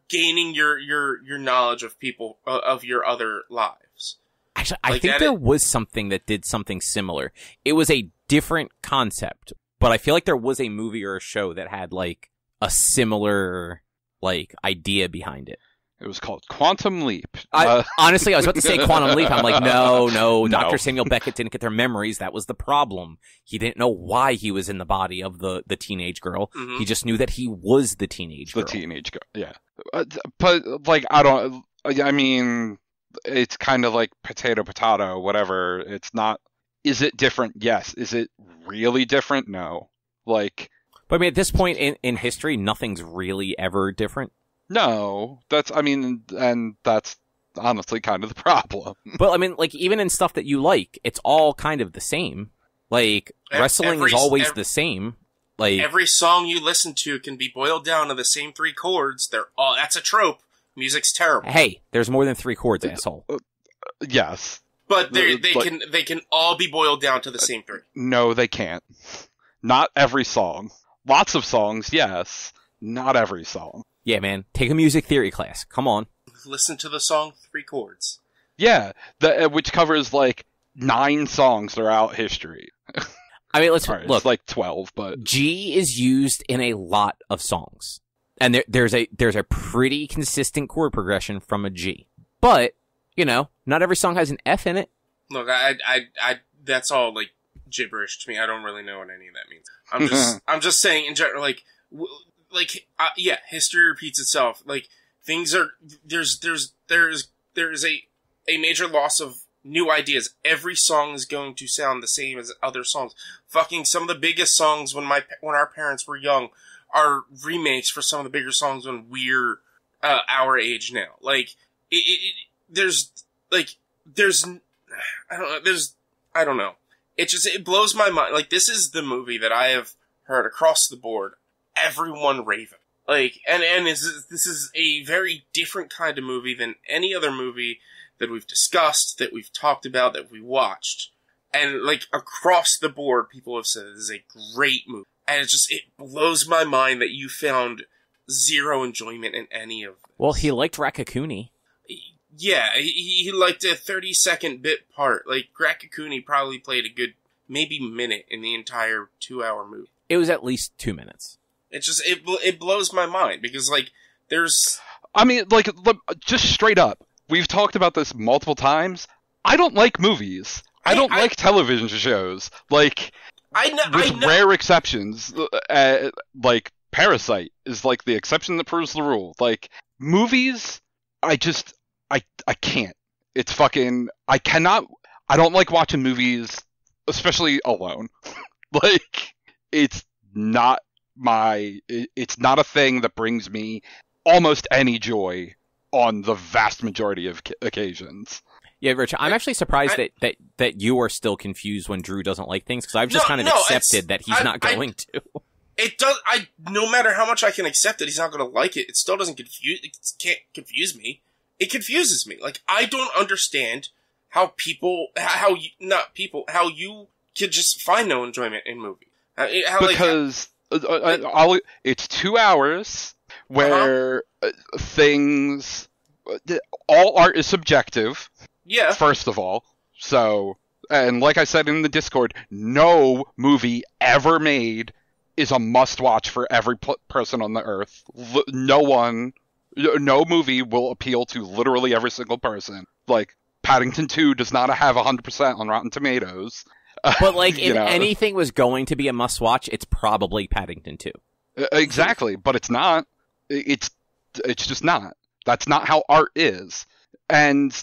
gaining your knowledge of people of your other lives. Actually, I think there was something that did something similar. It was a different concept, but I feel like there was a movie or a show that had like a similar like idea behind it. It was called Quantum Leap. Honestly, I was about to say Quantum Leap. I'm like, no. No. Dr. Samuel Beckett didn't get their memories. That was the problem. He didn't know why he was in the body of the teenage girl. Mhm. He just knew that he was the teenage girl. The teenage girl, yeah. But, like, I mean, it's kind of like potato, whatever. It's not, is it different? Yes. Is it really different? No. Like... But I mean, at this point in history, nothing's really ever different. No, and that's honestly kind of the problem. But I mean, like, even in stuff that you like, it's all kind of the same. Like, wrestling is always the same. Like, every song you listen to can be boiled down to the same 3 chords. That's a trope. Music's terrible. Hey, there's more than 3 chords, asshole. Yes. But they can all be boiled down to the same 3. No, they can't. Not every song. Lots of songs, yes. Not every song. Yeah, man. Take a music theory class. Come on. Listen to the song 3 chords. Yeah, which covers like 9 songs throughout history. I mean, let's look. It's like 12, but G is used in a lot of songs, and there's a pretty consistent chord progression from a G. But not every song has an F in it. Look, I that's all like gibberish to me. I don't really know what any of that means. I'm just saying in general, yeah, history repeats itself. Like, things are, there's a major loss of new ideas. Every song is going to sound the same as other songs. Fucking some of the biggest songs when our parents were young are remakes for some of the bigger songs when we're our age now. Like, I don't know. It blows my mind. Like, this is the movie that I have heard across the board everyone raving. Like, and this is a very different kind of movie than any other movie that we've discussed, that we've talked about, that we watched. And, like, across the board, people have said this is a great movie. And it blows my mind that you found zero enjoyment in any of this. Well, he liked Rakakuni. Yeah, he liked a 30-second bit part. Like, Rakakuni probably played a good, maybe minute in the entire 2-hour movie. It was at least 2 minutes. It blows my mind, because, like, there's... I mean, like, just straight up, we've talked about this multiple times. I don't like movies. I don't like television shows. Like, with rare exceptions, like, Parasite is, like, the exception that proves the rule. Like, movies, I can't. It's fucking... I don't like watching movies, especially alone. Like, it's not a thing that brings me almost any joy on the vast majority of occasions. Yeah, Rich, I'm actually surprised that you are still confused when Drew doesn't like things, because I've just accepted that he's not going to. It does. No matter how much I can accept it, he's not going to like it. It still doesn't confuse. It can't confuse me. It confuses me. Like, I don't understand how you can just find no enjoyment in movies. Because it's 2 hours where things, all art is subjective. Yeah. First of all, so, and like I said in the Discord, no movie ever made is a must-watch for every person on the earth. No movie will appeal to literally every single person. Like, Paddington 2 does not have 100% on Rotten Tomatoes. But, like, if anything was going to be a must-watch, it's probably Paddington 2. Exactly, but it's not. It's just not. That's not how art is. And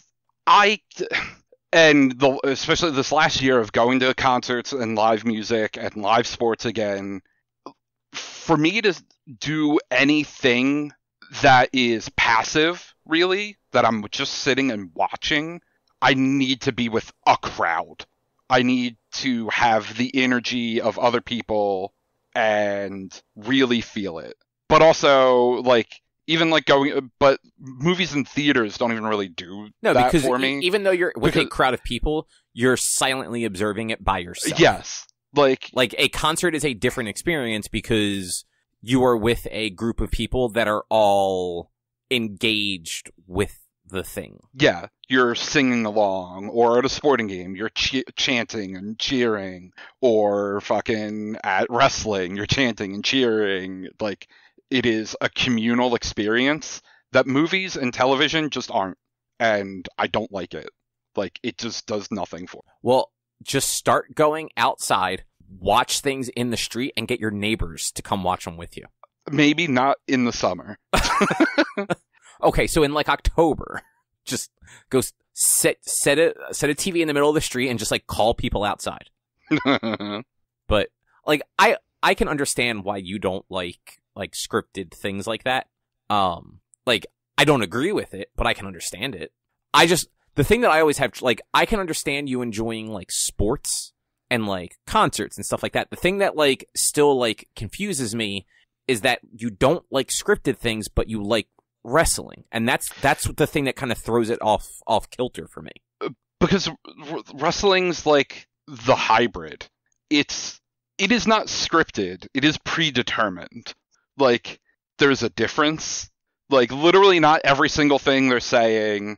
especially this last year of going to concerts and live music and live sports again, for me to do anything that is passive, really, that I'm just sitting and watching, I need to be with a crowd. I need to have the energy of other people and really feel it. But also, like, even like but movies and theaters don't even really do that for me. Even though you're with a crowd of people, you're silently observing it by yourself. Yes. Like a concert is a different experience because you are with a group of people that are all engaged with the thing. Yeah, you're singing along, or at a sporting game, you're chanting and cheering, or fucking at wrestling, you're chanting and cheering. Like, it is a communal experience that movies and television just aren't, and I don't like it. Like, it just does nothing for me. Well, just start going outside, watch things in the street, and get your neighbors to come watch them with you. Maybe not in the summer. Okay, so in like October, just go set a TV in the middle of the street and just like call people outside. But like I can understand why you don't like scripted things like that. Like I don't agree with it, but I can understand it. The thing that I always have, like, I can understand you enjoying like sports and like concerts and stuff like that. The thing that like still like confuses me is that you don't like scripted things, but you like wrestling, and that's the thing that kind of throws it off kilter for me. Because wrestling's like the hybrid. It is not scripted. It is predetermined. Like, there's a difference. Like, literally not every single thing they're saying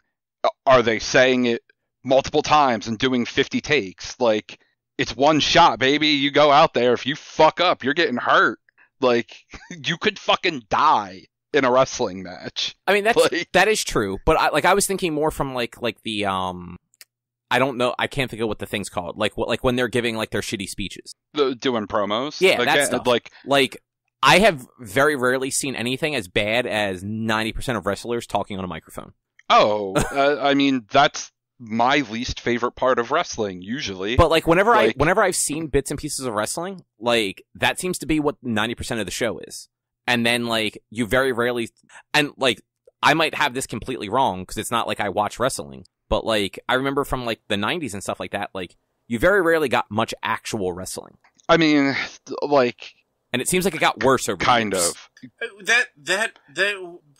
are they saying it multiple times and doing 50 takes. Like, it's one shot, baby. You go out there. If you fuck up, you're getting hurt. Like, you could fucking die in a wrestling match. I mean, that is true, but I was thinking more from like the I don't know, I can't think of what the thing's called. Like when they're giving like their shitty speeches, doing promos. Yeah, like, that stuff. Like I have very rarely seen anything as bad as 90% of wrestlers talking on a microphone. Oh, I mean, that's my least favorite part of wrestling usually. But like whenever I've seen bits and pieces of wrestling, like that seems to be what 90% of the show is. And then like you very rarely, and like I might have this completely wrong because it's not like I watch wrestling, but like I remember from like the 90s and stuff like that, like you very rarely got much actual wrestling. I mean, like, and it seems like it got worse over kind years. of. That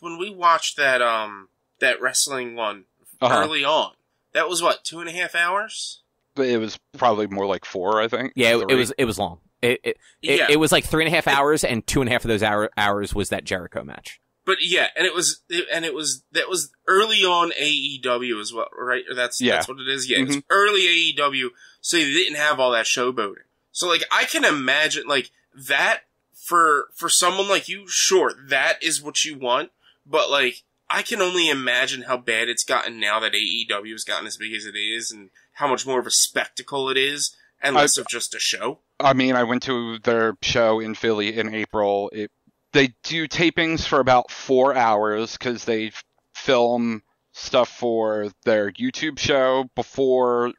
when we watched that wrestling one early on, that was what, 2.5 hours? It was probably more like 4, I think. Yeah, it was long. It was like 3.5 hours, and 2.5 of those hours was that Jericho match. But yeah, that was early on AEW as well, right? That's what it is. Yeah, It was early AEW, so they didn't have all that showboating. So like, I can imagine like that for someone like you. Sure, that is what you want, but like, I can only imagine how bad it's gotten now that AEW has gotten as big as it is, and how much more of a spectacle it is, and less of just a show. I mean, I went to their show in Philly in April. They do tapings for about 4 hours because they film stuff for their YouTube show before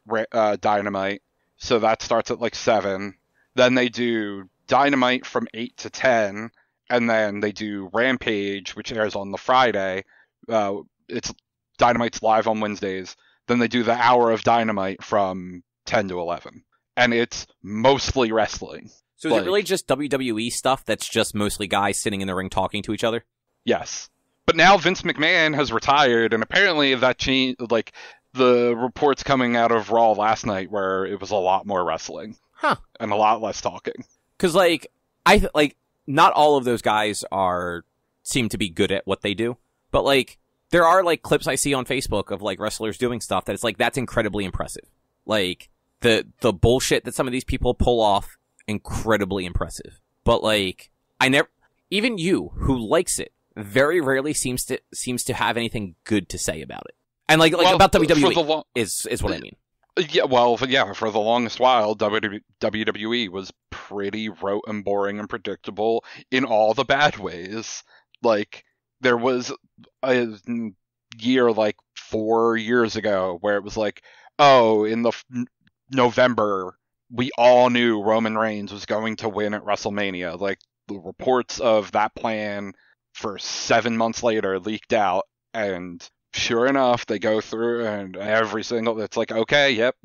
Dynamite. So that starts at like 7. Then they do Dynamite from 8 to 10. And then they do Rampage, which airs on the Friday. It's Dynamite's live on Wednesdays. Then they do the hour of Dynamite from 10 to 11. And it's mostly wrestling. So is it really just WWE stuff that's just mostly guys sitting in the ring talking to each other? Yes. But now Vince McMahon has retired, and apparently that changed, like, the reports coming out of Raw last night where it was a lot more wrestling. Huh. And a lot less talking. Because, like, not all of those guys seem to be good at what they do. But, like, there are, like, clips I see on Facebook of, like, wrestlers doing stuff that it's like, that's incredibly impressive. Like, the bullshit that some of these people pull off, incredibly impressive. But like, even you who likes it very rarely seems to have anything good to say about it. And like about WWE is what I mean. Yeah, well, yeah, for the longest while, WWE was pretty rote and boring and predictable in all the bad ways. Like, there was a year like 4 years ago where it was like, oh, in the November, we all knew Roman Reigns was going to win at WrestleMania. Like, the reports of that plan for 7 months later leaked out, and sure enough, they go through and it's like, okay, yep.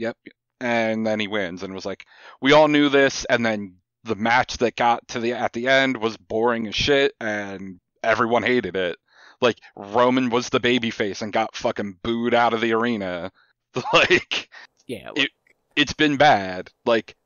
And then he wins, and it was like, we all knew this, and then the match that got at the end was boring as shit, and everyone hated it. Like, Roman was the babyface and got fucking booed out of the arena. Like, yeah, it's been bad. Like,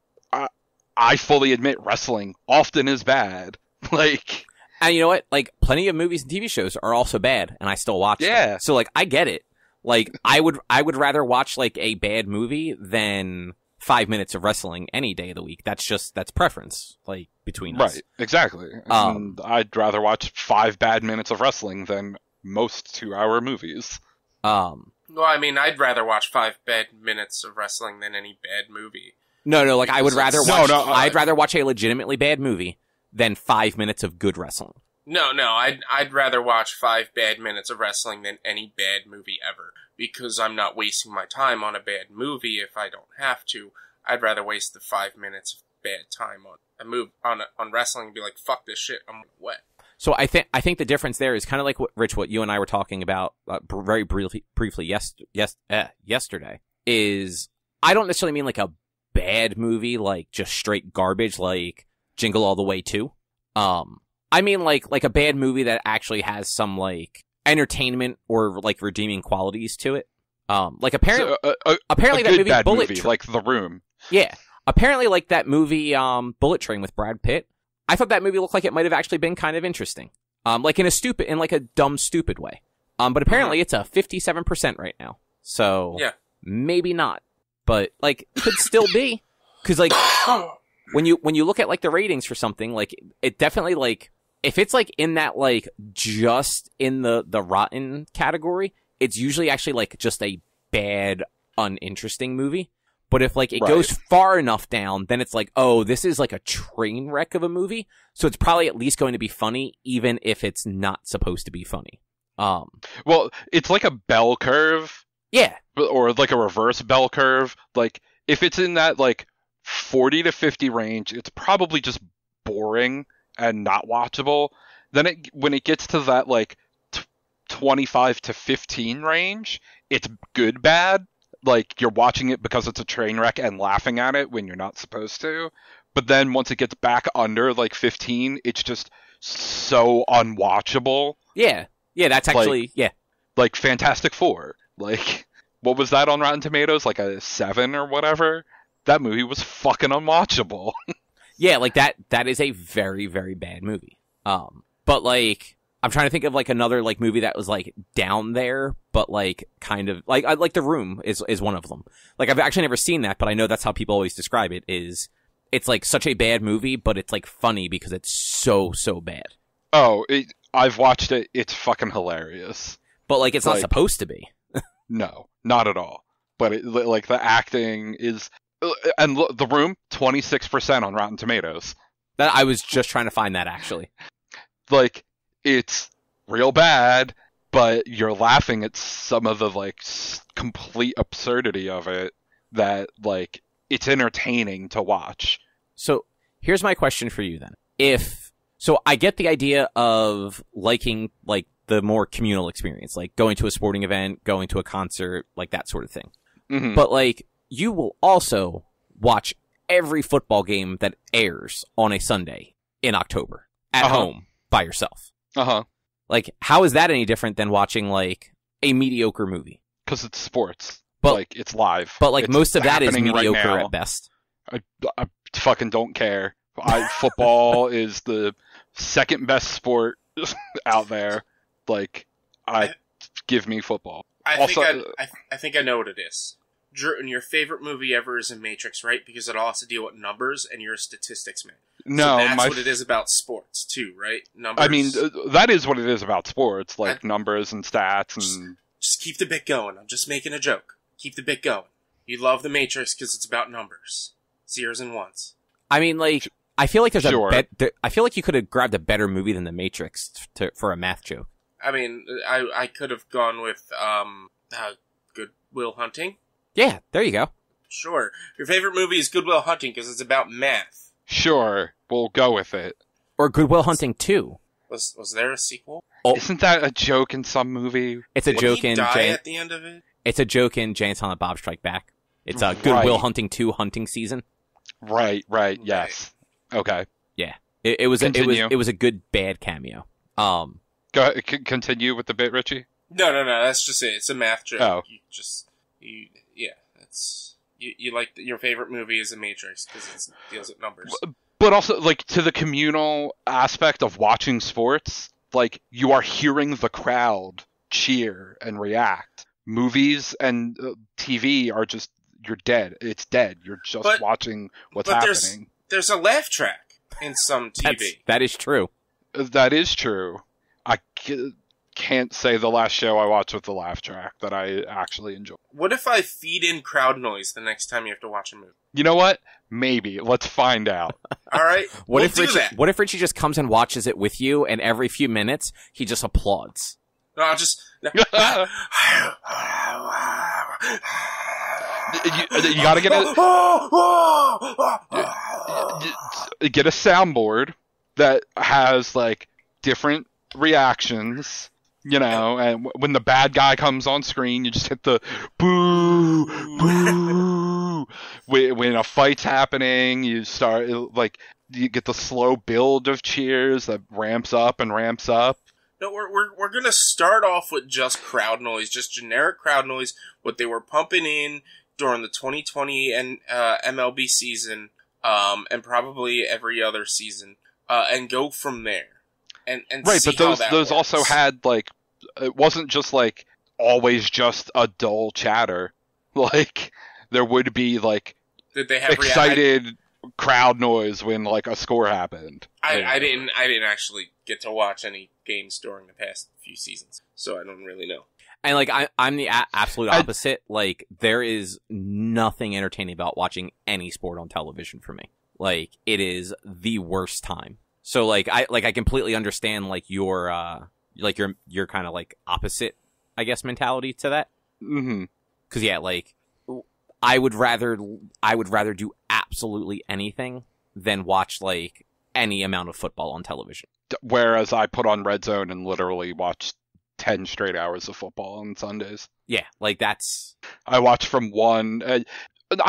I fully admit wrestling often is bad. Like, and you know what? Like, plenty of movies and TV shows are also bad, and I still watch them. So like, I get it. Like, I would rather watch like a bad movie than 5 minutes of wrestling any day of the week. That's preference, like, between us. Right, exactly. I'd rather watch 5 bad minutes of wrestling than most 2-hour movies. Um, Well, I mean, I'd rather watch 5 bad minutes of wrestling than any bad movie. no, like I would rather Because watch. No, no, I'd rather watch a legitimately bad movie than 5 minutes of good wrestling. No, I'd rather watch 5 bad minutes of wrestling than any bad movie ever. Because I'm not wasting my time on a bad movie if I don't have to. I'd rather waste the 5 minutes of bad time on a move on wrestling and be like, fuck this shit, I'm wet. So I think the difference there is kind of like what you and I were talking about very briefly yesterday. Is I don't necessarily mean like a bad movie, like just straight garbage, like Jingle All the Way 2. I mean like a bad movie that actually has some like entertainment or like redeeming qualities to it. Like apparently that movie bad Bullet movie, like The Room. Yeah, apparently like that movie Bullet Train with Brad Pitt. I thought that movie looked like it might have actually been kind of interesting. Like in a dumb, stupid way. But apparently it's a 57% right now. So Yeah. maybe not. But like could still be. Cause like when you look at like the ratings for something, like it definitely like if it's like in that like just in the rotten category, it's usually actually like just a bad, uninteresting movie. But if like it goes far enough down, then it's like, oh, this is like a train wreck of a movie. So it's probably at least going to be funny, even if it's not supposed to be funny. Well, it's like a bell curve. Yeah. Or like a reverse bell curve. Like if it's in that like 40 to 50 range, it's probably just boring and not watchable. Then when it gets to that like 25 to 15 range, it's good bad. Like, you're watching it because it's a train wreck and laughing at it when you're not supposed to. But then once it gets back under, like, 15, it's just so unwatchable. Yeah. Yeah, that's actually, yeah. Like, Fantastic Four. Like, what was that on Rotten Tomatoes? Like a 7 or whatever? That movie was fucking unwatchable. Yeah, like, that is a very, very bad movie. But, like, I'm trying to think of, like, another, like, movie that was, like, down there, but, like, kind of, like The Room is one of them. Like, I've actually never seen that, but I know that's how people always describe it, is it's, like, such a bad movie, but it's, like, funny because it's so bad. Oh, I've watched it. It's fucking hilarious. But, like, it's not supposed to be. No, not at all. But, like, the acting is... And look, The Room, 26% on Rotten Tomatoes. I was just trying to find that, actually. Like... It's real bad, but you're laughing at some of the, like, complete absurdity of it that, like, it's entertaining to watch. So, here's my question for you, then. So, I get the idea of liking, like, the more communal experience, like going to a sporting event, going to a concert, like that sort of thing. Mm-hmm. But, like, you will also watch every football game that airs on a Sunday in October at home by yourself. Uh-huh. Like, how is that any different than watching, like, a mediocre movie? Because it's sports. But, like, it's live. But, like, it's most of that is mediocre right at best. I fucking don't care. Football is the second best sport out there. Like, give me football. I think I know what it is. Drew, and your favorite movie ever is in Matrix, right? Because it'll also deal with numbers, and you're a statistics man. No, so that's what it is about sports too, right? Numbers. I mean, that is what it is about sports, like numbers and stats and. Just keep the bit going. I'm just making a joke. Keep the bit going. You love the Matrix because it's about numbers, zeros and ones. I mean, like, I feel like there's sure. I feel like you could have grabbed a better movie than The Matrix for a math joke. I mean, I could have gone with Good Will Hunting. Yeah, there you go. Sure. Your favorite movie is Good Will Hunting because it's about math. Sure, we'll go with it. Or Good Will Hunting 2. Was there a sequel? Oh. Isn't that a joke in some movie? It's a joke in at the end of it? It's a joke in Jay and Silent Bob Strike Back. It's a Good Will Hunting 2 hunting season. Right, yes. Okay. Yeah. It was a good bad cameo. Go ahead, continue with the bit, Richie. No, that's just it. It's a math joke. Oh. You like your favorite movie is The Matrix because it deals with numbers. But also, like, to the communal aspect of watching sports, like, you are hearing the crowd cheer and react. Movies and TV are just, you're dead. It's dead. You're just watching what's happening. There's a laugh track in some TV. That is true. That is true. can't say the last show I watched with the laugh track that I actually enjoyed. What if I feed in crowd noise the next time you have to watch a movie? You know what? Maybe. Let's find out. All right. What if Richie just comes and watches it with you, and every few minutes he just applauds? No, I'll just. No. You gotta get a soundboard that has like different reactions, you know, and when the bad guy comes on screen, you just hit the boo, boo. When a fight's happening, you start like you get the slow build of cheers that ramps up and ramps up. No, we're gonna start off with just crowd noise, just generic crowd noise, what they were pumping in during the 2020 and MLB season, and probably every other season, and go from there. And right, see but works. those also had like, it wasn't just like always just a dull chatter. Like there would be like Did they have excited crowd noise when like a score happened. I didn't actually get to watch any games during the past few seasons, so I don't really know. And like I'm the absolute opposite. Like there is nothing entertaining about watching any sport on television for me. Like it is the worst time. So like I completely understand like your kind of like opposite, I guess, mentality to that. Mm-hmm. Because yeah, like I would rather do absolutely anything than watch like any amount of football on television. Whereas I put on Red Zone and literally watched 10 straight hours of football on Sundays. Yeah, like that's. I watch from one. I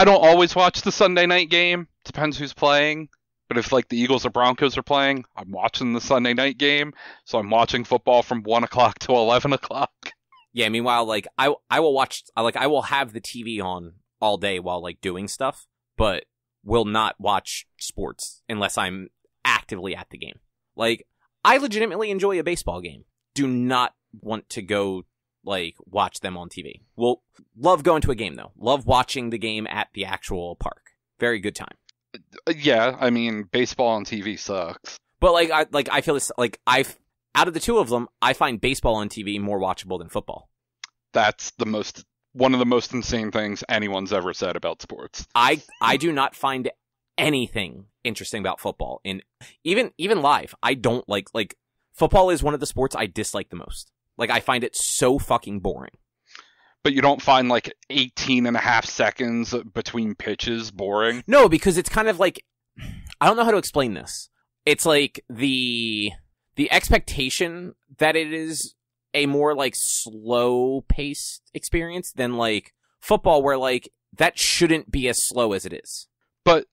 don't always watch the Sunday night game. Depends who's playing. But if like the Eagles or Broncos are playing, I'm watching the Sunday night game. So I'm watching football from 1 o'clock to 11 o'clock. Yeah, meanwhile, like I will watch, like I will have the TV on all day while like doing stuff, but will not watch sports unless I'm actively at the game. Like I legitimately enjoy a baseball game. Do not want to go like watch them on TV. Well, love going to a game though. Love watching the game at the actual park. Very good time. Yeah, I mean, baseball on TV sucks. But I feel this like out of the two of them, I find baseball on TV more watchable than football. That's one of the most insane things anyone's ever said about sports. I do not find anything interesting about football, and even live. I don't like football is one of the sports I dislike the most. Like I find it so fucking boring. But you don't find like 18 and a half seconds between pitches boring? No, because it's kind of like, I don't know how to explain this. It's like the expectation that it is a more like slow paced experience than like football, where like that shouldn't be as slow as it is. But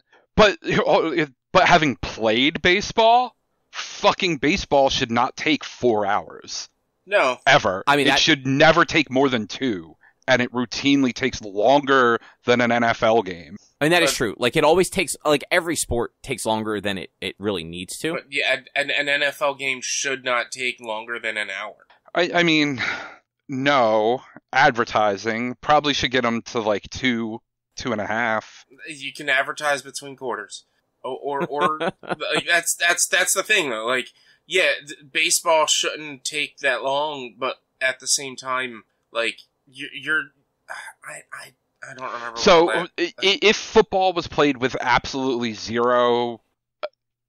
having played baseball, fucking baseball should not take 4 hours. No. Ever. I mean, it should never take more than 2. And it routinely takes longer than an NFL game. I mean, that is true. Like, it always takes, like, every sport takes longer than it really needs to. But yeah, an NFL game should not take longer than an hour. I mean, no. Advertising probably should get them to, like, 2.5. You can advertise between quarters. Or like, that's the thing, though. Like, yeah, baseball shouldn't take that long, but at the same time, like, I don't remember. So if football was played with absolutely zero,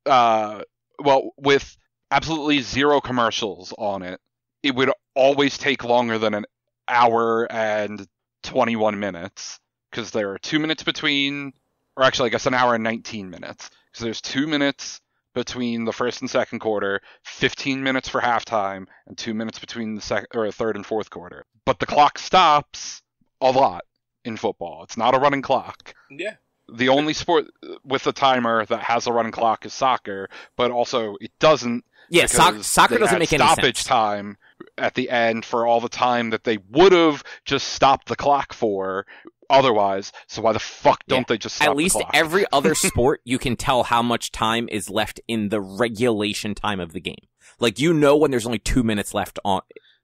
with absolutely zero commercials on it, it would always take longer than an hour and 21 minutes because there are 2 minutes between, or actually I guess an hour and 19 minutes because there's 2 minutes between the first and second quarter, 15 minutes for halftime, and 2 minutes between the third and fourth quarter. But the clock stops a lot in football. It's not a running clock. Yeah. The only sport with a timer that has a running clock is soccer, but also it doesn't. Yeah, soccer doesn't make any sense. Stoppage time at the end for all the time that they would have just stopped the clock for otherwise. So why the fuck don't they just stop At least the clock? every other sport, you can tell how much time is left in the regulation time of the game. Like, you know when there's only 2 minutes left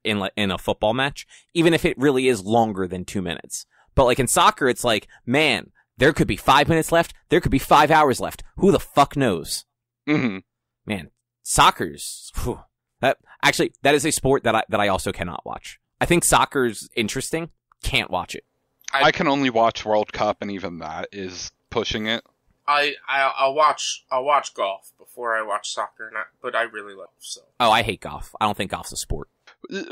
in a football match, even if it really is longer than 2 minutes. But like in soccer, it's like, man, there could be 5 minutes left. There could be 5 hours left. Who the fuck knows? Mm-hmm. Man, soccer's, Actually, that is a sport that I also cannot watch. I think soccer's interesting. Can't watch it. I can only watch World Cup, and even that is pushing it. I'll watch golf before I watch soccer, but I really love so. Oh, I hate golf. I don't think golf's a sport.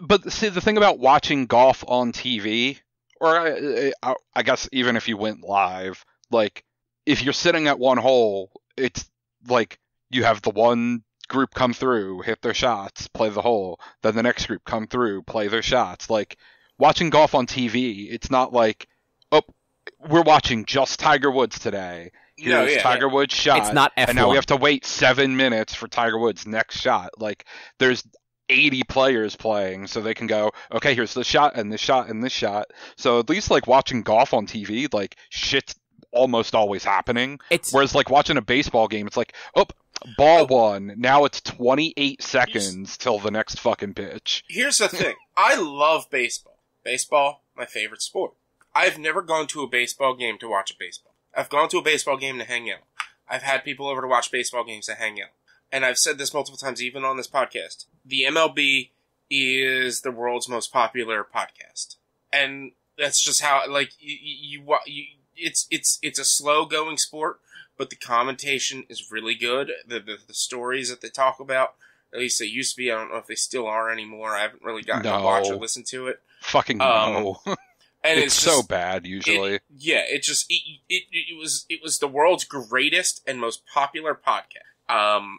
But see, the thing about watching golf on TV, or I guess even if you went live, like, if you're sitting at one hole, it's like you have the one group come through, hit their shots, play the hole, then the next group come through, play their shots. Like, watching golf on TV, it's not like, oh, we're watching just Tiger Woods today. Here's Tiger Woods' shot. It's not F1. And now we have to wait 7 minutes for Tiger Woods' next shot. Like, there's 80 players playing, so they can go, okay, here's this shot and this shot and this shot. So at least, like, watching golf on TV, like, shit's almost always happening. Whereas, like, watching a baseball game, it's like, oh, ball one. Now it's 28 seconds till the next fucking pitch. Here's the thing. I love baseball. Baseball, my favorite sport. I've never gone to a baseball game to watch a baseball. I've gone to a baseball game to hang out. I've had people over to watch baseball games to hang out. And I've said this multiple times, even on this podcast. The MLB is the world's most popular podcast. And that's just how, like, it's a slow-going sport, but the commentation is really good. The stories that they talk about, at least they used to be. I don't know if they still are anymore. I haven't really gotten to watch or listen to it. Fucking no. And it's so bad usually. It was the world's greatest and most popular podcast.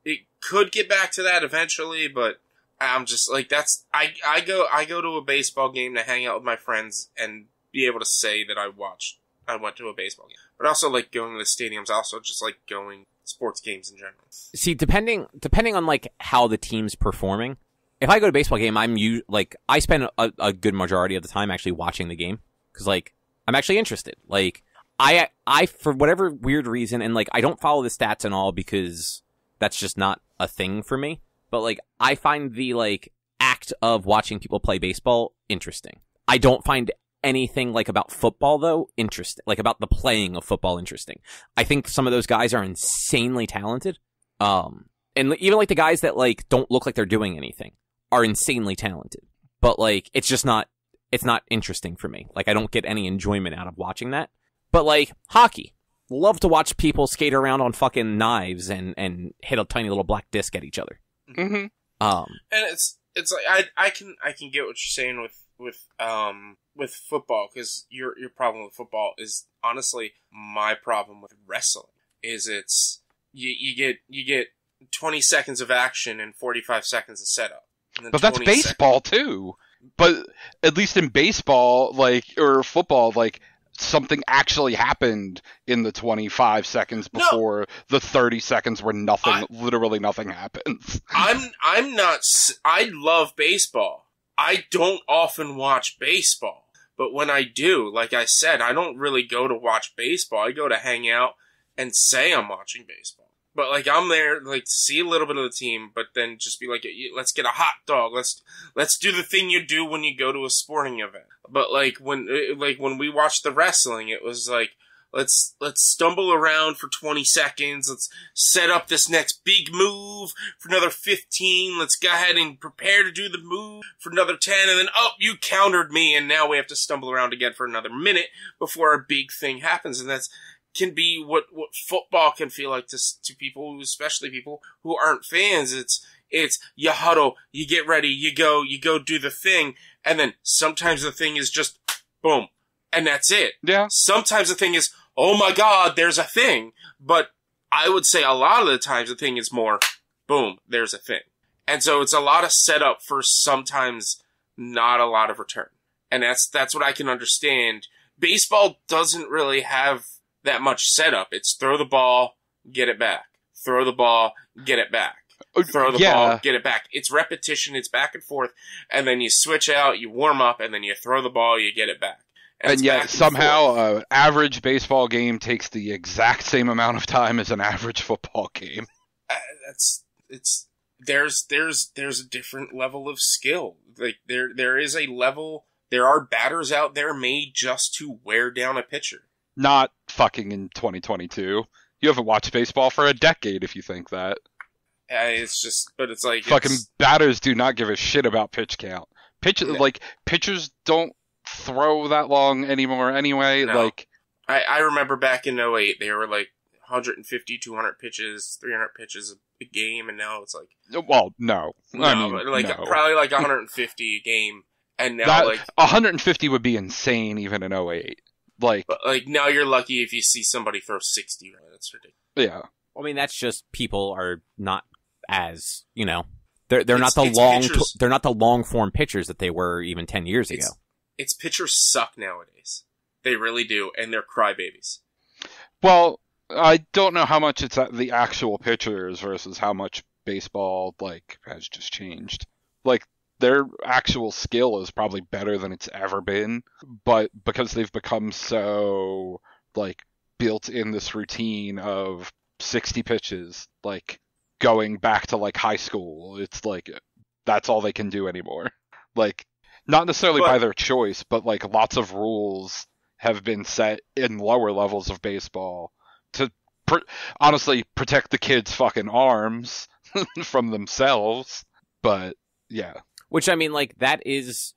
It could get back to that eventually, but I'm just like, I go to a baseball game to hang out with my friends and be able to say that I went to a baseball game. But also like going to the stadiums, also just like going sports games in general. See, depending on like how the team's performing. If I go to a baseball game, I spend a good majority of the time actually watching the game because like I'm actually interested. Like I for whatever weird reason, and like I don't follow the stats and all because that's just not a thing for me. But like I find the like act of watching people play baseball interesting. I don't find anything like about football though interesting, like about the playing of football interesting. I think some of those guys are insanely talented. And even like the guys that like don't look like they're doing anything are insanely talented, but like it's not interesting for me. Like I don't get any enjoyment out of watching that. But like hockey, love to watch people skate around on fucking knives and hit a tiny little black disc at each other. Mm-hmm. And it's like I can get what you're saying with football, because your problem with football is honestly my problem with wrestling. Is it's you get 20 seconds of action and 45 seconds of setup. But that's baseball too. But at least in baseball, like, or football, like, something actually happened in the 25 seconds before the 30 seconds where literally nothing happens. I love baseball. I don't often watch baseball. But when I do, like I said, I don't really go to watch baseball. I go to hang out and say I'm watching baseball. But like I'm there, like to see a little bit of the team, but then just be like, let's get a hot dog. Let's do the thing you do when you go to a sporting event. But like when we watched the wrestling, it was like let's stumble around for 20 seconds. Let's set up this next big move for another 15. Let's go ahead and prepare to do the move for another 10, and then you countered me, and now we have to stumble around again for another minute before a big thing happens, and that's can be what football can feel like to people, especially people who aren't fans. It's you huddle, you get ready, you go do the thing, and then sometimes the thing is just boom, and that's it. Yeah. Sometimes the thing is, oh my god, there's a thing. But I would say a lot of the times the thing is more boom, there's a thing. And so it's a lot of setup for sometimes not a lot of return. And that's what I can understand. Baseball doesn't really have that much setup. It's throw the ball, get it back. Throw the ball, get it back. Throw the ball, get it back. It's repetition, it's back and forth, and then you switch out, you warm up, and then you throw the ball, you get it back. And yet somehow an average baseball game takes the exact same amount of time as an average football game. There's a different level of skill. Like there is a level. There are batters out there made just to wear down a pitcher. Not fucking in 2022. You haven't watched baseball for a decade if you think that. It's just, but it's like Fucking batters do not give a shit about pitch count. Pitchers don't throw that long anymore anyway. No. Like, I remember back in 2008, they were like 150, 200 pitches, 300 pitches a game, and now it's like... well, no. But like no. probably like 150 a game, and now That, like... 150 would be insane even in 2008. Like, But like now you're lucky if you see somebody throw 60. Right? That's ridiculous. yeah. I mean, that's just people are not as, they're not the long form pitchers that they were even 10 years ago. Its pitchers suck nowadays. They really do, and they're crybabies. Well, I don't know how much it's the actual pitchers versus how much baseball has just changed. Like, their actual skill is probably better than it's ever been, but because they've become so built in this routine of 60 pitches, going back to high school, it's that's all they can do anymore. Not necessarily by their choice, but lots of rules have been set in lower levels of baseball to honestly protect the kids' fucking arms from themselves. But yeah. Which, I mean, that is,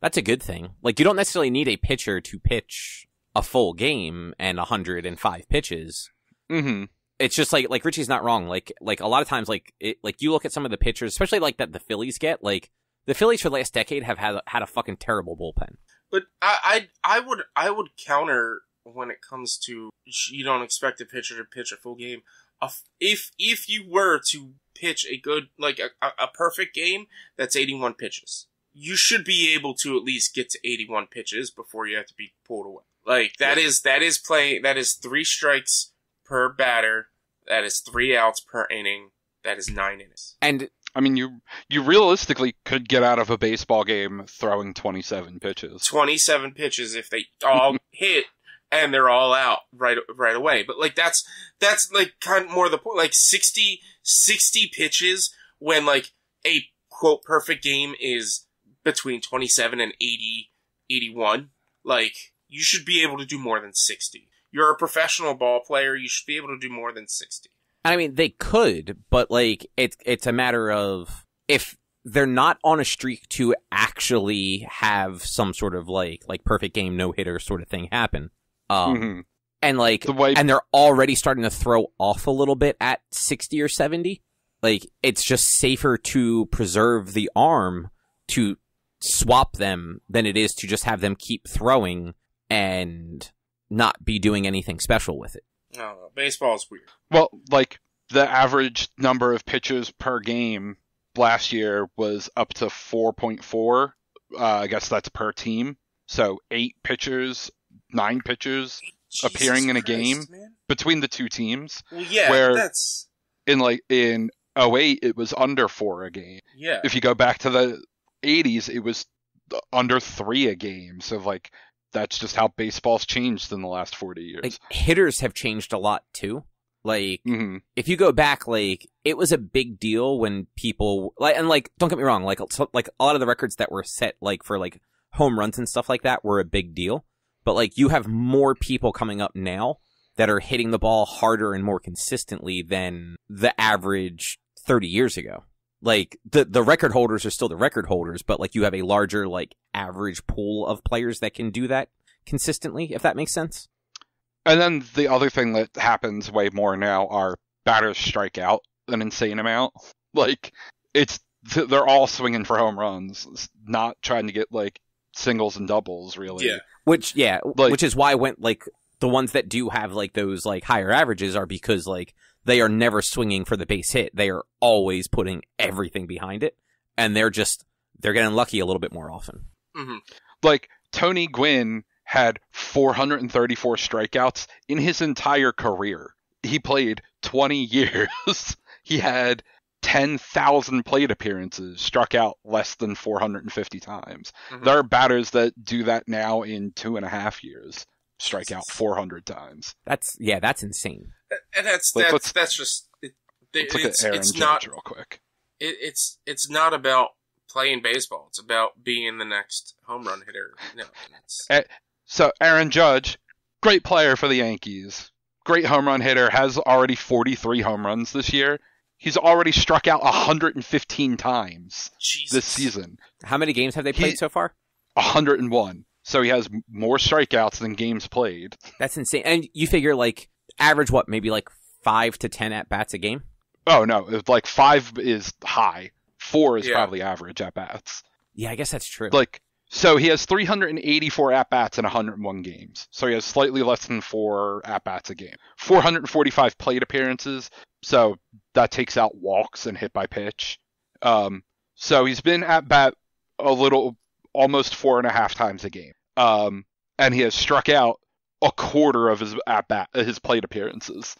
that's a good thing. You don't necessarily need a pitcher to pitch a full game and 105 pitches. Mm-hmm. It's just, like Richie's not wrong. A lot of times, you look at some of the pitchers, especially, that the Phillies get, the Phillies for the last decade have had a fucking terrible bullpen. But I would counter when it comes to you don't expect a pitcher to pitch a full game. If you were to pitch a good a perfect game that's 81 pitches, you should be able to at least get to 81 pitches before you have to be pulled away. That is 3 strikes per batter. That is 3 outs per inning. That is 9 innings. And I mean, you realistically could get out of a baseball game throwing 27 pitches. 27 pitches if they all hit and they're all out right away. But that's kind of more the point. 60 pitches when a quote perfect game is between 27 and 81. You should be able to do more than 60. You're a professional ball player. You should be able to do more than 60. I mean, they could, but it's a matter of if they're not on a streak to actually have some sort of perfect game no hitter sort of thing happen. Mm-hmm. And and they're already starting to throw off a little bit at 60 or 70. It's just safer to preserve the arm to swap them than it is to just have them keep throwing and not be doing anything special with it. No, baseball's weird. Well, the average number of pitches per game last year was up to 4.4. I guess that's per team. So 8 pitchers, 9 pitchers appearing in a game between the two teams. Well, yeah, where that's... in 2008, it was under 4 a game. Yeah. If you go back to the 80s, it was under 3 a game. So, that's just how baseball's changed in the last 40 years. Hitters have changed a lot, too. Mm-hmm. If you go back, it was a big deal when people, and don't get me wrong, a lot of the records that were set, for, home runs and stuff like that were a big deal. But, you have more people coming up now that are hitting the ball harder and more consistently than the average 30 years ago. The record holders are still the record holders, but, you have a larger, average pool of players that can do that consistently, if that makes sense. And then the other thing that happens way more now are batters strike out an insane amount. They're all swinging for home runs, not trying to get, singles and doubles, really. Yeah. Which is why the ones that do have, those, higher averages are because, they are never swinging for the base hit. They are always putting everything behind it. And they're getting lucky a little bit more often. Mm-hmm. Tony Gwynn had 434 strikeouts in his entire career. He played 20 years. He had 10,000 plate appearances, struck out less than 450 times. Mm-hmm. There are batters that do that now in 2.5 years, strike out 400 times. That's insane. And that's just Aaron it's Judge not real quick. It's not about playing baseball. It's about being the next home run hitter. No, so Aaron Judge, great player for the Yankees, great home run hitter, has already 43 home runs this year. He's already struck out 115 times Jesus. this season. How many games have they played so far? 101. So he has more strikeouts than games played. That's insane. And you figure, like, average what? Maybe, like, 5 to 10 at-bats a game? Oh, no. It's like 5 is high. 4 is probably average at-bats. Yeah, I guess that's true. Like, so he has 384 at-bats in 101 games. So he has slightly less than 4 at-bats a game. 445 plate appearances. So that takes out walks and hit by pitch. So he's been at-bat a little, almost 4.5 times a game. And he has struck out a quarter of his at-bat, his plate appearances.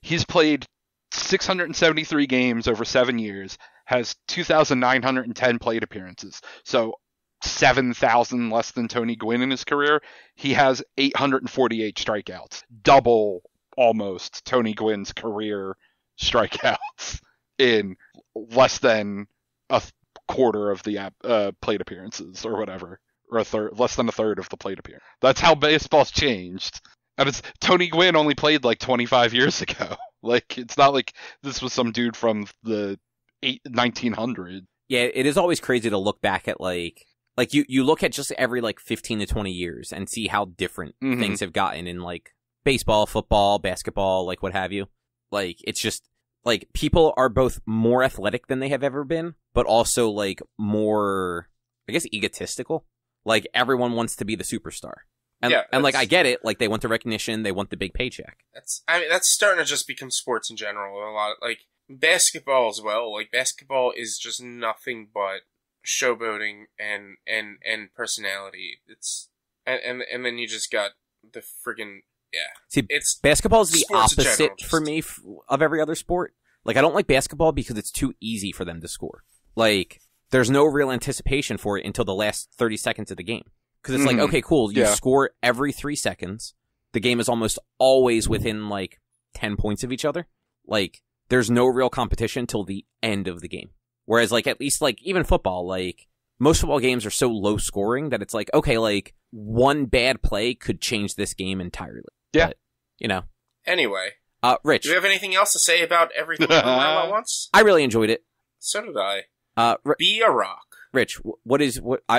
He's played 673 games over 7 years, has 2,910 plate appearances. So 7,000 less than Tony Gwynn in his career. He has 848 strikeouts, double almost Tony Gwynn's career strikeouts in less than a quarter of the plate appearances or whatever, or less than a third of the plate appearance. That's how baseball's changed. And it's Tony Gwynn only played like 25 years ago. Like, it's not like this was some dude from the 1900s. Yeah, it is always crazy to look back at, like you look at just every, like, 15 to 20 years and see how different things have gotten in, like, baseball, football, basketball, like, what have you. Like, it's just, like, people are both more athletic than they have ever been, but also, like, more, I guess, egotistical. Like, everyone wants to be the superstar. And like, I get it. Like, they want the recognition, they want the big paycheck. That's starting to just become sports in general. A lot, like, basketball as well. Like, basketball is just nothing but showboating and personality. And then you just got the friggin' See, it's basketball is the opposite general, for me of every other sport. Like, I don't like basketball because it's too easy for them to score. Like, there's no real anticipation for it until the last 30 seconds of the game. Because it's like, okay, cool, you score every 3 seconds. The game is almost always within, like, 10 points of each other. Like, there's no real competition till the end of the game. Whereas, like, at least, like, even football, like, most football games are so low scoring that it's like, okay, like, one bad play could change this game entirely. Yeah. But, you know. Anyway. Rich. Do you have anything else to say about everything all at once? I really enjoyed it. So did I. Be a rock. Rich,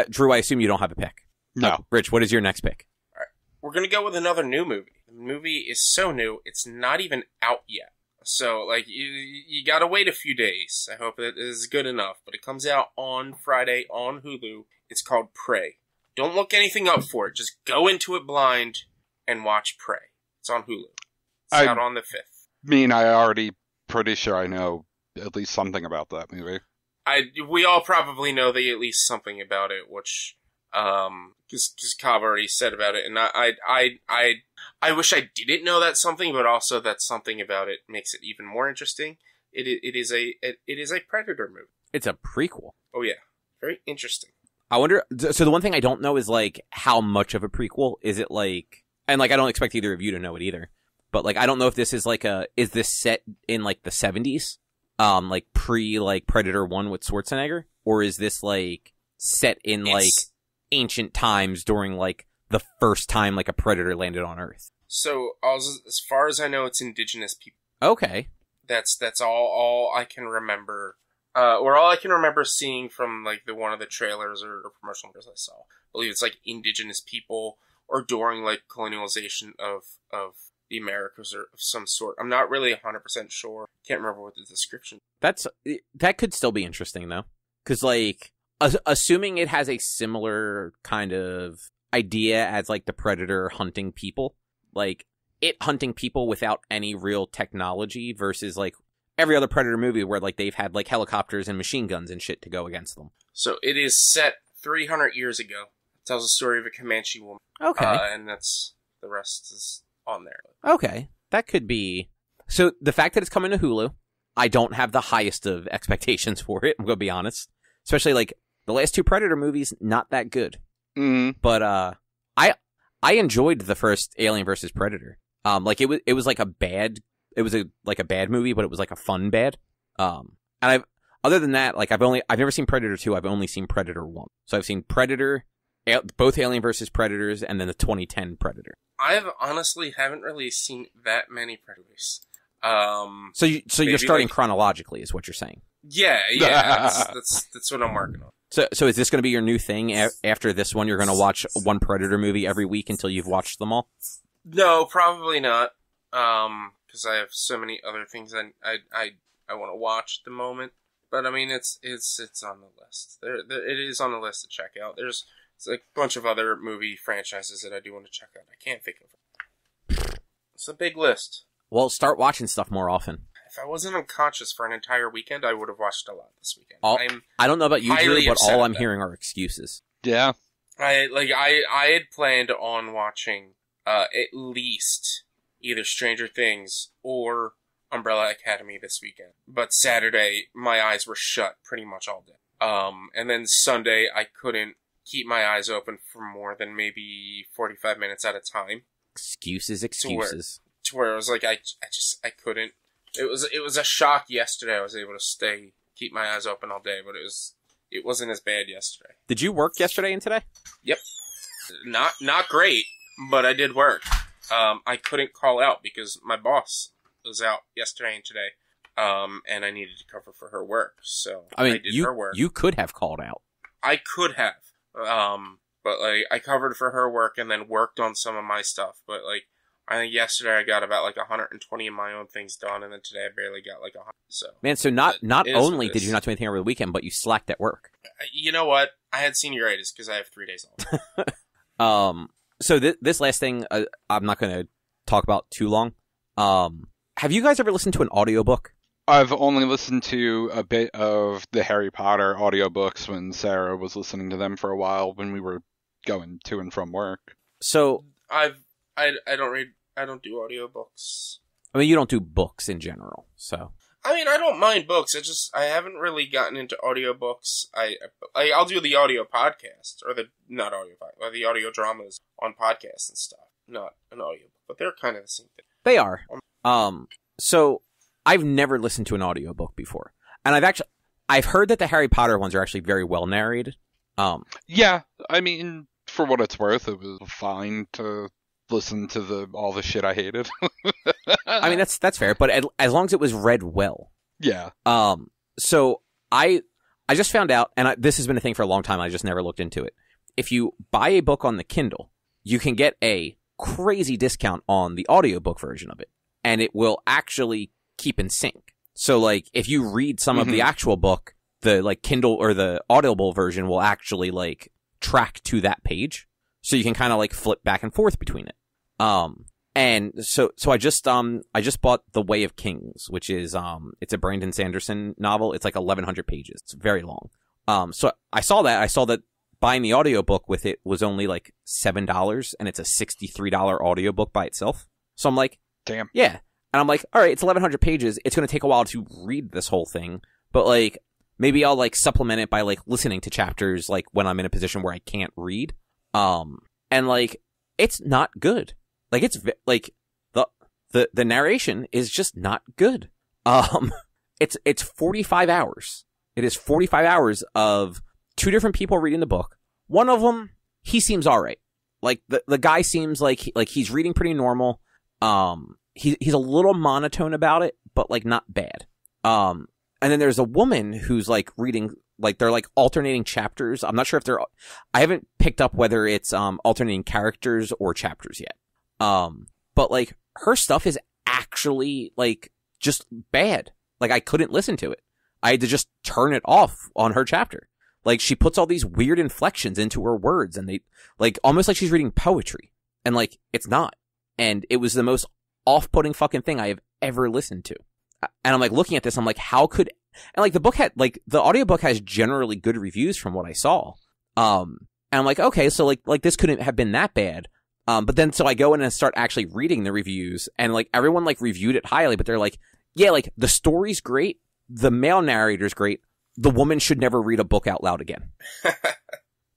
Drew, I assume you don't have a pick. No. Rich, what is your next pick? All right. We're going to go with another new movie. The movie is so new, it's not even out yet. So, like, you got to wait a few days. I hope that is good enough. But it comes out on Friday on Hulu. It's called Prey. Don't look anything up for it. Just go into it blind and watch Prey. It's on Hulu. It's out on the 5th. I already pretty sure I know at least something about that movie. We all probably know at least something about it, which... because Cobb already said about it, and I wish I didn't know that something, but also that something about it makes it even more interesting. It is a Predator movie. It's a prequel. Oh yeah, very interesting. I wonder. So the one thing I don't know is like how much of a prequel is it like, and like I don't expect either of you to know it either, but like I don't know if this is like is this set in like the 70s, like pre like Predator 1 with Schwarzenegger, or is this like set in like ancient times during like the first time like a predator landed on Earth? So as far as I know, it's indigenous people. Okay, that's all I can remember, or all I can remember seeing from like one of the trailers or promotional videos I saw. I believe it's like indigenous people or during like colonialization of the Americas or of some sort. I'm not really 100% sure. Can't remember what the description. That could still be interesting though, because like. Assuming it has a similar kind of idea as, like, the Predator hunting people, like, it hunting people without any real technology versus, like, every other Predator movie where, like, they've had, like, helicopters and machine guns and shit to go against them. So it is set 300 years ago. It tells the story of a Comanche woman. Okay. And the rest is on there. Okay. That could be... So, the fact that it's coming to Hulu, I don't have the highest of expectations for it, I'm gonna be honest. Especially, like, the last 2 Predator movies, not that good. But I enjoyed the first Alien vs. Predator. Like it was like a bad movie, but it was like a fun bad. And other than that, like I've never seen Predator 2. I've only seen Predator 1. So I've seen Predator, both Alien vs. Predators, and then the 2010 Predator. I honestly haven't really seen that many Predators. So you're starting chronologically, is what you're saying? Yeah. That's what I'm working on. So is this going to be your new thing? After this one, you're going to watch one Predator movie every week until you've watched them all? No, probably not. Because I have so many other things I want to watch at the moment. But I mean, it's on the list. It is on the list to check out. There's a bunch of other movie franchises that I do want to check out. I can't think of them. It's a big list. Well, start watching stuff more often. If I wasn't unconscious for an entire weekend, I would have watched a lot this weekend. I don't know about you, Drew, but all I'm hearing are excuses. Yeah. I had planned on watching at least either Stranger Things or Umbrella Academy this weekend. But Saturday, my eyes were shut pretty much all day. And then Sunday, I couldn't keep my eyes open for more than maybe 45 minutes at a time. Excuses. To where I was like, I couldn't. It was a shock yesterday. I was able to keep my eyes open all day, but it wasn't as bad yesterday. Did you work yesterday and today? Yep. Not great, but I did work. I couldn't call out because my boss was out yesterday and today, and I needed to cover for her work. So I did her work. You could have called out. I could have, but I covered for her work and then worked on some of my stuff. But I think yesterday I got about 120 of my own things done, and then today I barely got 100. So man, so not only did you not do anything over the weekend, but you slacked at work. You know what? I had senioritis because I have 3 days off. So this last thing, I'm not going to talk about too long. Have you guys ever listened to an audiobook? I've only listened to a bit of the Harry Potter audiobooks when Sarah was listening to them for a while when we were going to and from work. So I don't do audiobooks. I mean, you don't do books in general, so. I mean, I don't mind books. I haven't really gotten into audiobooks. I'll do the audio podcast, or the audio dramas on podcasts and stuff. Not an audiobook, but they're kind of the same thing. They are. So I've never listened to an audiobook before. And I've heard that the Harry Potter ones are actually very well narrated. Yeah, I mean, for what it's worth, it was fine to listen to all the shit I hated. I mean, that's fair, but as long as it was read well. Yeah. So I just found out, and this has been a thing for a long time, I just never looked into it. If you buy a book on the Kindle, you can get a crazy discount on the audiobook version of it, and it will actually keep in sync. So, if you read some of the actual book, the, Kindle or the Audible version will actually, track to that page. So you can kind of, flip back and forth between it. And so I just bought The Way of Kings, which is, it's a Brandon Sanderson novel. It's 1,100 pages. It's very long. So I saw that buying the audiobook with it was only $7, and it's a $63 audiobook by itself. So I'm like, damn. Yeah. And I'm like, all right, it's 1,100 pages. It's going to take a while to read this whole thing. But maybe I'll supplement it by listening to chapters when I'm in a position where I can't read. And it's not good. It's the narration is just not good. It's 45 hours. It is 45 hours of 2 different people reading the book. One of them, he seems all right. The guy seems like he's reading pretty normal. He's a little monotone about it, but not bad. And then there's a woman who's reading, they're alternating chapters. I'm not sure if I haven't picked up whether it's alternating characters or chapters yet. But her stuff is actually just bad. I couldn't listen to it. I had to just turn it off on her chapter. She puts all these weird inflections into her words, and they almost like she's reading poetry, and it's not. And it was the most off-putting fucking thing I have ever listened to. And I'm looking at this, I'm how could, and the book had, the audiobook has generally good reviews from what I saw. And I'm okay, so this couldn't have been that bad. But then so I go in and start actually reading the reviews, and everyone reviewed it highly, but they're yeah, the story's great, the male narrator's great, the woman should never read a book out loud again.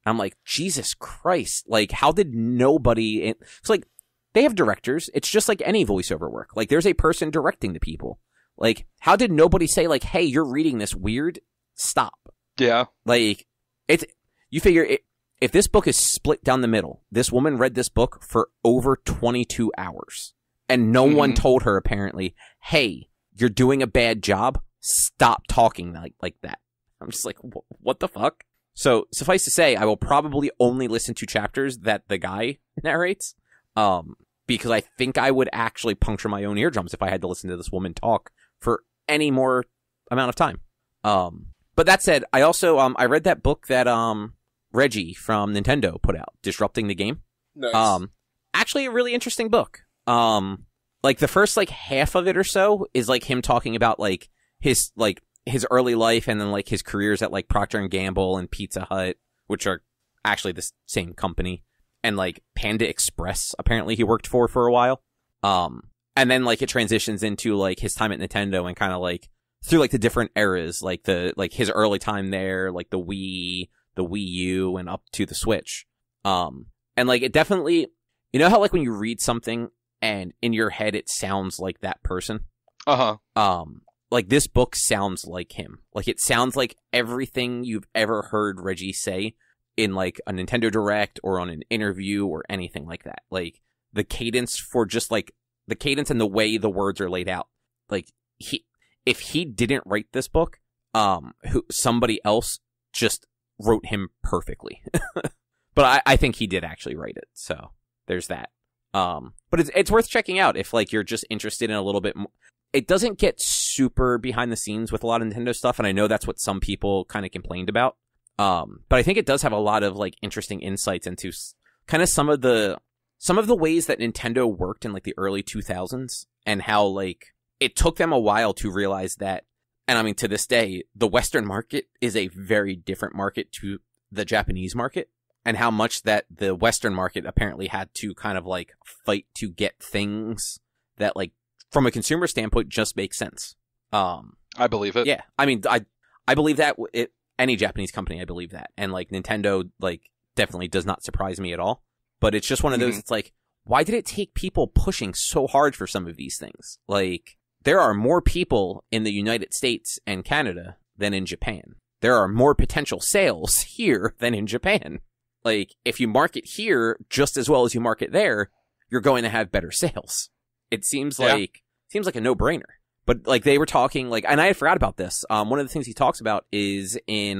I'm Jesus Christ, how did nobody, it's they have directors, it's just like any voiceover work, there's a person directing the people. How did nobody say, hey, you're reading this weird? Stop. Yeah. You figure, if this book is split down the middle, this woman read this book for over 22 hours. And no one told her, apparently, hey, you're doing a bad job. Stop talking like that. I'm just like, what the fuck? So suffice to say, I will probably only listen to chapters that the guy narrates, because I think I would actually puncture my own eardrums if I had to listen to this woman talk for any more amount of time. But that said, I also I read that book that Reggie from Nintendo put out, Disrupting the Game. Nice. Actually a really interesting book. Like the first like half of it or so is like him talking about like his early life and then like his careers at like Procter and Gamble and Pizza Hut, which are actually the same company, and like Panda Express apparently he worked for a while. And then like it transitions into like his time at Nintendo and kind of like through like the different eras, like his early time there, like the Wii U, and up to the Switch. And like it definitely, you know how like when you read something and in your head it sounds like that person? Like this book sounds like him. Like it sounds like everything you've ever heard Reggie say in like a Nintendo Direct or on an interview or anything like that. Like the cadence for just like the cadence and the way the words are laid out. Like if he didn't write this book, somebody else just wrote him perfectly. But I think he did actually write it. So there's that. But it's worth checking out if like you're just interested in a little bit more. It doesn't get super behind the scenes with a lot of Nintendo stuff, and I know that's what some people kind of complained about. But I think it does have a lot of like interesting insights into kind of some of the ways that Nintendo worked in like the early 2000s, and how like it took them a while to realize that. And I mean, to this day, the Western market is a very different market to the Japanese market, and how much that the Western market apparently had to kind of like fight to get things that like from a consumer standpoint just make sense. I believe it. Yeah. I mean, I believe that any Japanese company, I believe that. And like Nintendo, like definitely does not surprise me at all. But it's just one of those, it's like, why did it take people pushing so hard for some of these things? Like, there are more people in the United States and Canada than in Japan. There are more potential sales here than in Japan. Like, if you market here just as well as you market there, you're going to have better sales. It seems like a no-brainer. But like they were talking like, and I had forgot about this. One of the things he talks about is in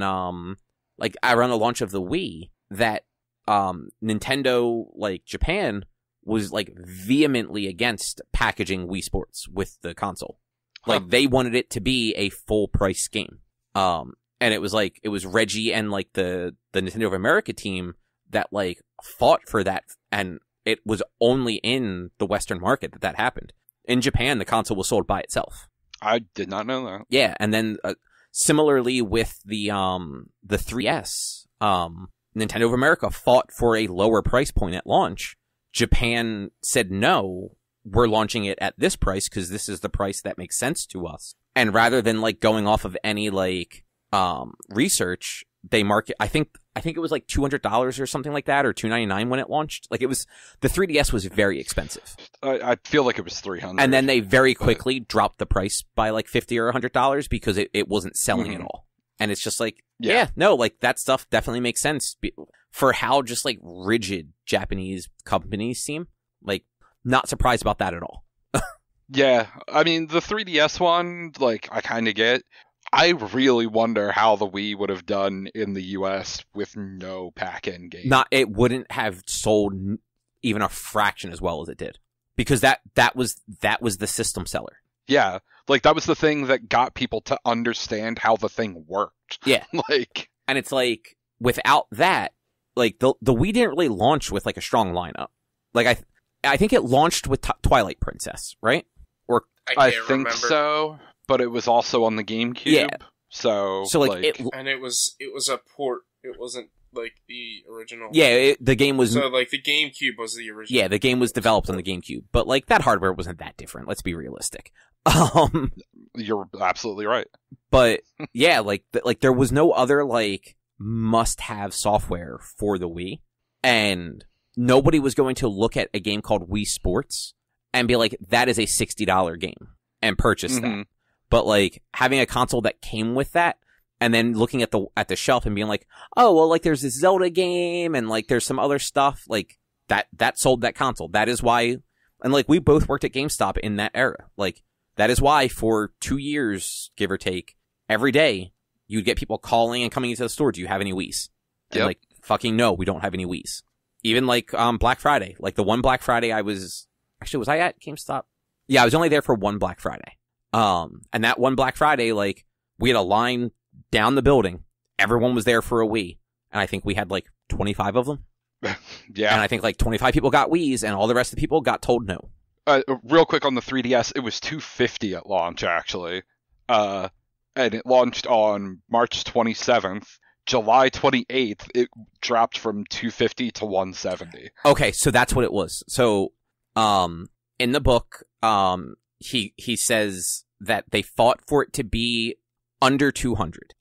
like around the launch of the Wii that Nintendo like Japan was like vehemently against packaging Wii Sports with the console. Like they wanted it to be a full price game. And it was Reggie and like the Nintendo of America team that like fought for that, and it was only in the Western market that happened. In Japan, the console was sold by itself. I did not know that. Yeah, and then similarly with the 3DS, Nintendo of America fought for a lower price point at launch. Japan said, no, we're launching it at this price because this is the price that makes sense to us. And rather than like going off of any like research, they market. I think it was like $200 or something like that, or $299 when it launched. Like it was, the 3DS was very expensive. I feel like it was $300. And then they very quickly dropped the price by like $50 or $100 because it wasn't selling at all. And it's just like, no, like that stuff definitely makes sense for how just like rigid Japanese companies seem. Like, not surprised about that at all. Yeah, I mean the 3DS one, like I kind of get. I really wonder how the Wii would have done in the US with no pack-in game. It wouldn't have sold even a fraction as well as it did, because that was the system seller. Yeah, like that was the thing that got people to understand how the thing worked. Yeah, like, and it's like without that, like the Wii didn't really launch with like a strong lineup. Like I think it launched with Twilight Princess, right? Or I think remember. So. But it was also on the GameCube. Yeah. So like and it was a port. It wasn't like the original. Yeah, the game was. So like the GameCube was the original. Yeah, the game was developed on the GameCube, but like that hardware wasn't that different. Let's be realistic. You're absolutely right. But yeah, like there was no other like must-have software for the Wii, and nobody was going to look at a game called Wii Sports and be like, that is a $60 game, and purchase that. But like having a console that came with that, and then looking at the shelf and being like, oh well, like there's this Zelda game and like there's some other stuff, like that sold that console. That is why And, like, we both worked at GameStop in that era. Like, that is why for 2 years, give or take, every day, you'd get people calling and coming into the store, do you have any Wiis? And, like, fucking no, we don't have any Wiis. Even, like, Black Friday. Like, the one Black Friday was I at GameStop? Yeah, I was only there for one Black Friday. And that one Black Friday, like, we had a line down the building. Everyone was there for a Wii. And I think we had, like, 25 of them. Yeah. And I think, like, 25 people got Wiis, and all the rest of the people got told no. Real quick on the 3DS, it was $250 at launch, actually. And it launched on March 27th. July 28th, it dropped from $250 to $170. Okay, so that's what it was. So, in the book, he says that they fought for it to be under 200.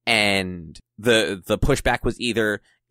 And the pushback was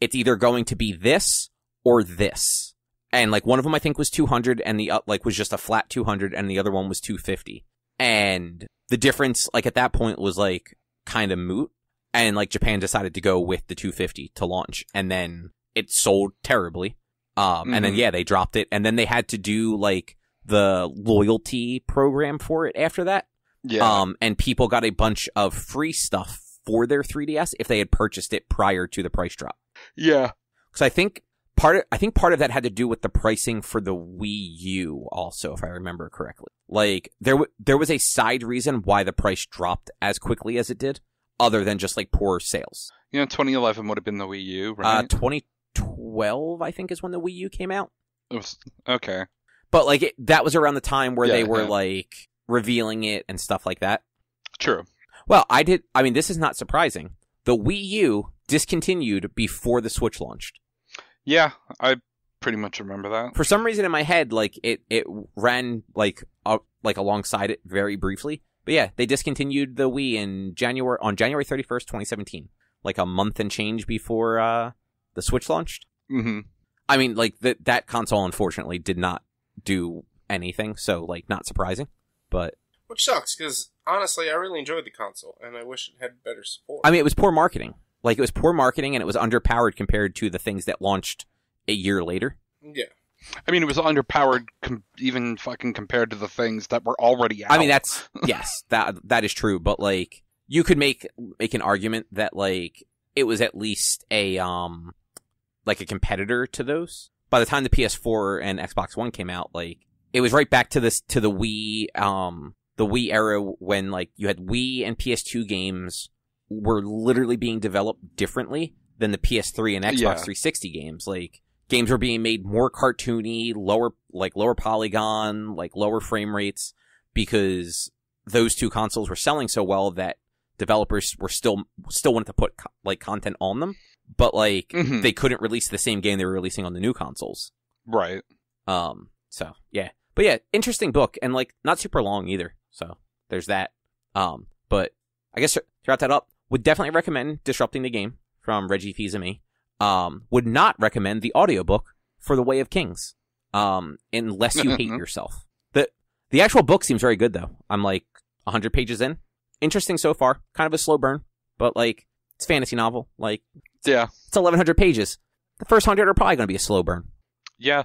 it's either going to be this or this. And, like, one of them I think was 200, and the was just a flat 200, and the other one was 250. And the difference, like, at that point was, like, kind of moot. And, like, Japan decided to go with the 250 to launch, and then it sold terribly. And then, yeah, they dropped it, and then they had to do, like, the loyalty program for it after that. Yeah. And people got a bunch of free stuff for their 3DS if they had purchased it prior to the price drop. Yeah. Because I think part of that had to do with the pricing for the Wii U also, if I remember correctly. Like, there was a side reason why the price dropped as quickly as it did, other than just, like, poor sales. 2011 would have been the Wii U, right? 2012, I think, is when the Wii U came out. It was, okay. But, like, that was around the time where they were, like, revealing it and stuff like that. True. Well, this is not surprising. The Wii U discontinued before the Switch launched. Yeah, I pretty much remember that. For some reason in my head, like, it ran, like alongside it very briefly. But yeah, they discontinued the Wii on January 31st, 2017. Like a month and change before the Switch launched. Mm-hmm. I mean, like, that console, unfortunately, did not do anything, so, like, not surprising. But which sucks, because, honestly, I really enjoyed the console, and I wish it had better support. I mean, it was poor marketing. Like, it was poor marketing, and it was underpowered compared to the things that launched a year later. Yeah. I mean, it was underpowered even fucking compared to the things that were already out. I mean, yes, that is true, but, like, you could make an argument that, like, it was at least a competitor to those. By the time the PS4 and Xbox One came out, like, it was right back to the Wii, the Wii era when, like, you had Wii and PS2 games were literally being developed differently than the PS3 and Xbox 360 games. Like, games were being made more cartoony, lower polygon, like, lower frame rates, because those two consoles were selling so well that developers were still wanted to put, like, content on them, but, like, they couldn't release the same game they were releasing on the new consoles. Right. So, yeah. But yeah, interesting book, and, like, not super long either, so there's that. But I guess to wrap that up, would definitely recommend Disrupting the Game from Reggie Fils-Aimé. Would not recommend the audiobook for The Way of Kings, unless you hate yourself. The actual book seems very good, though. I'm, like, 100 pages in. Interesting so far. Kind of a slow burn, but, like, it's a fantasy novel. Like, yeah, it's 1,100 pages. The first 100 are probably going to be a slow burn. Yeah.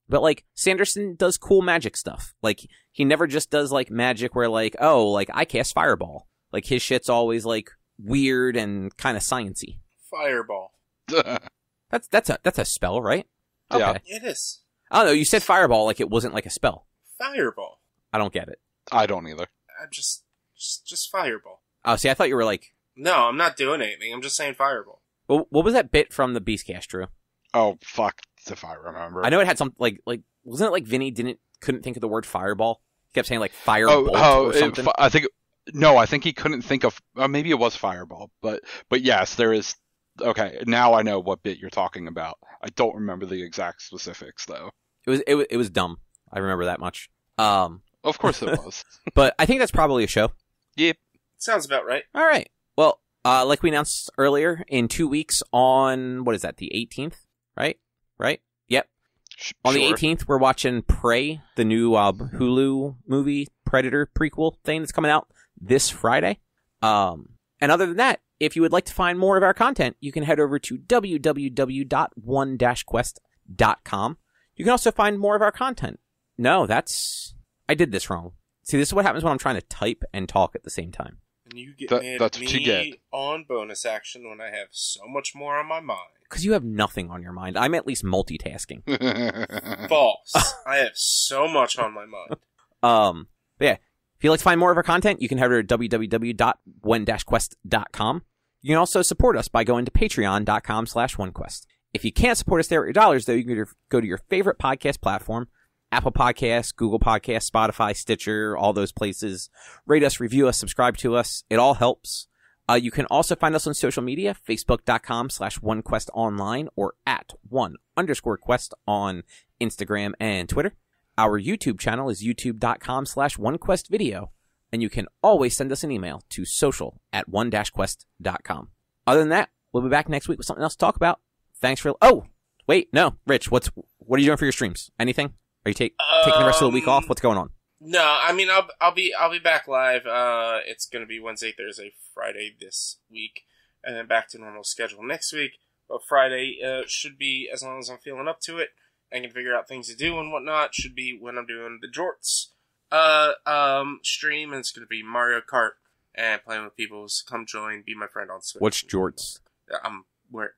But, like, Sanderson does cool magic stuff. Like, he never just does, like, magic where, like, oh, like, I cast Fireball. Like, his shit's always, like, weird and kind of sciencey. Fireball. That's a spell, right? Okay. Yeah. It is. I don't know, you said Fireball like it wasn't like a spell. Fireball. I don't get it. I don't either. Just Fireball. Oh, see, I thought you were like... No, I'm not doing anything. I'm just saying Fireball. Well, what was that bit from the Beastcast, Drew? Oh, fuck, if I remember. I know it had some, like wasn't it like Vinny couldn't think of the word Fireball? He kept saying, like, Firebolt or something? I think he couldn't think of... maybe it was Fireball, but yes, there is... Okay, now I know what bit you're talking about. I don't remember the exact specifics, though. It was dumb. I remember that much. Of course it was. But I think that's probably a show. Yep. Sounds about right. All right. Well, like we announced earlier, in 2 weeks on, what is that, the 18th? Right? Yep. On the 18th, we're watching Prey, the new Hulu movie Predator prequel thing that's coming out this Friday. And other than that, if you would like to find more of our content, you can head over to www.one-quest.com. You can also find more of our content. No, I did this wrong. See, this is what happens when I'm trying to type and talk at the same time. And you get mad that's at what you me get. on bonus action when I have so much more on my mind. Because you have nothing on your mind. I'm at least multitasking. False. I have so much on my mind. But yeah, if you'd like to find more of our content, you can head over to www.one-quest.com. You can also support us by going to patreon.com/onequest. If you can't support us there with your dollars, though, you can go to your favorite podcast platform, Apple Podcasts, Google Podcasts, Spotify, Stitcher, all those places. Rate us, review us, subscribe to us. It all helps. You can also find us on social media, facebook.com/onequestonline or at @1_quest on Instagram and Twitter. Our YouTube channel is youtube.com/onequestvideo. And you can always send us an email to social@one-quest.com. Other than that, we'll be back next week with something else to talk about. Thanks for... Oh, wait, no. Rich, what are you doing for your streams? Anything? Are you taking the rest of the week off? What's going on? No, I mean I'll be back live. It's gonna be Wednesday, Thursday, Friday this week, and then back to normal schedule next week. But Friday should be, as long as I'm feeling up to it, I can figure out things to do and whatnot. Should be when I'm doing the Jorts stream, and it's gonna be Mario Kart and playing with people. So come join, be my friend on Switch. What's Jorts? I'm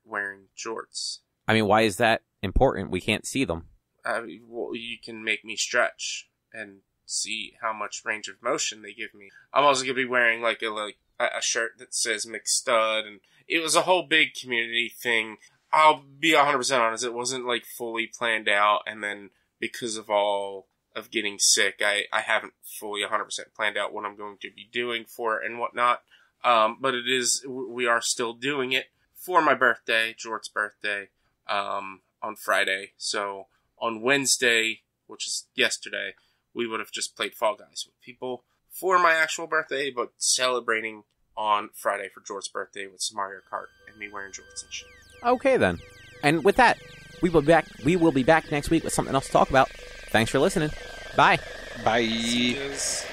wearing jorts. I mean, why is that important? We can't see them. Well, you can make me stretch and see how much range of motion they give me. I'm also gonna be wearing like a shirt that says McStud, and it was a whole big community thing. I'll be 100% honest, it wasn't like fully planned out, and then because of all of getting sick, I haven't fully 100% planned out what I'm going to be doing for it and whatnot. But we are still doing it for my birthday, Jort's birthday, on Friday. So on Wednesday, which is yesterday, we would have just played Fall Guys with people for my actual birthday, but celebrating on Friday for Jort's birthday with some Mario Kart and me wearing jorts and shit. Okay, then. And with that, we will be back next week with something else to talk about. Thanks for listening. Bye. Bye. Yes.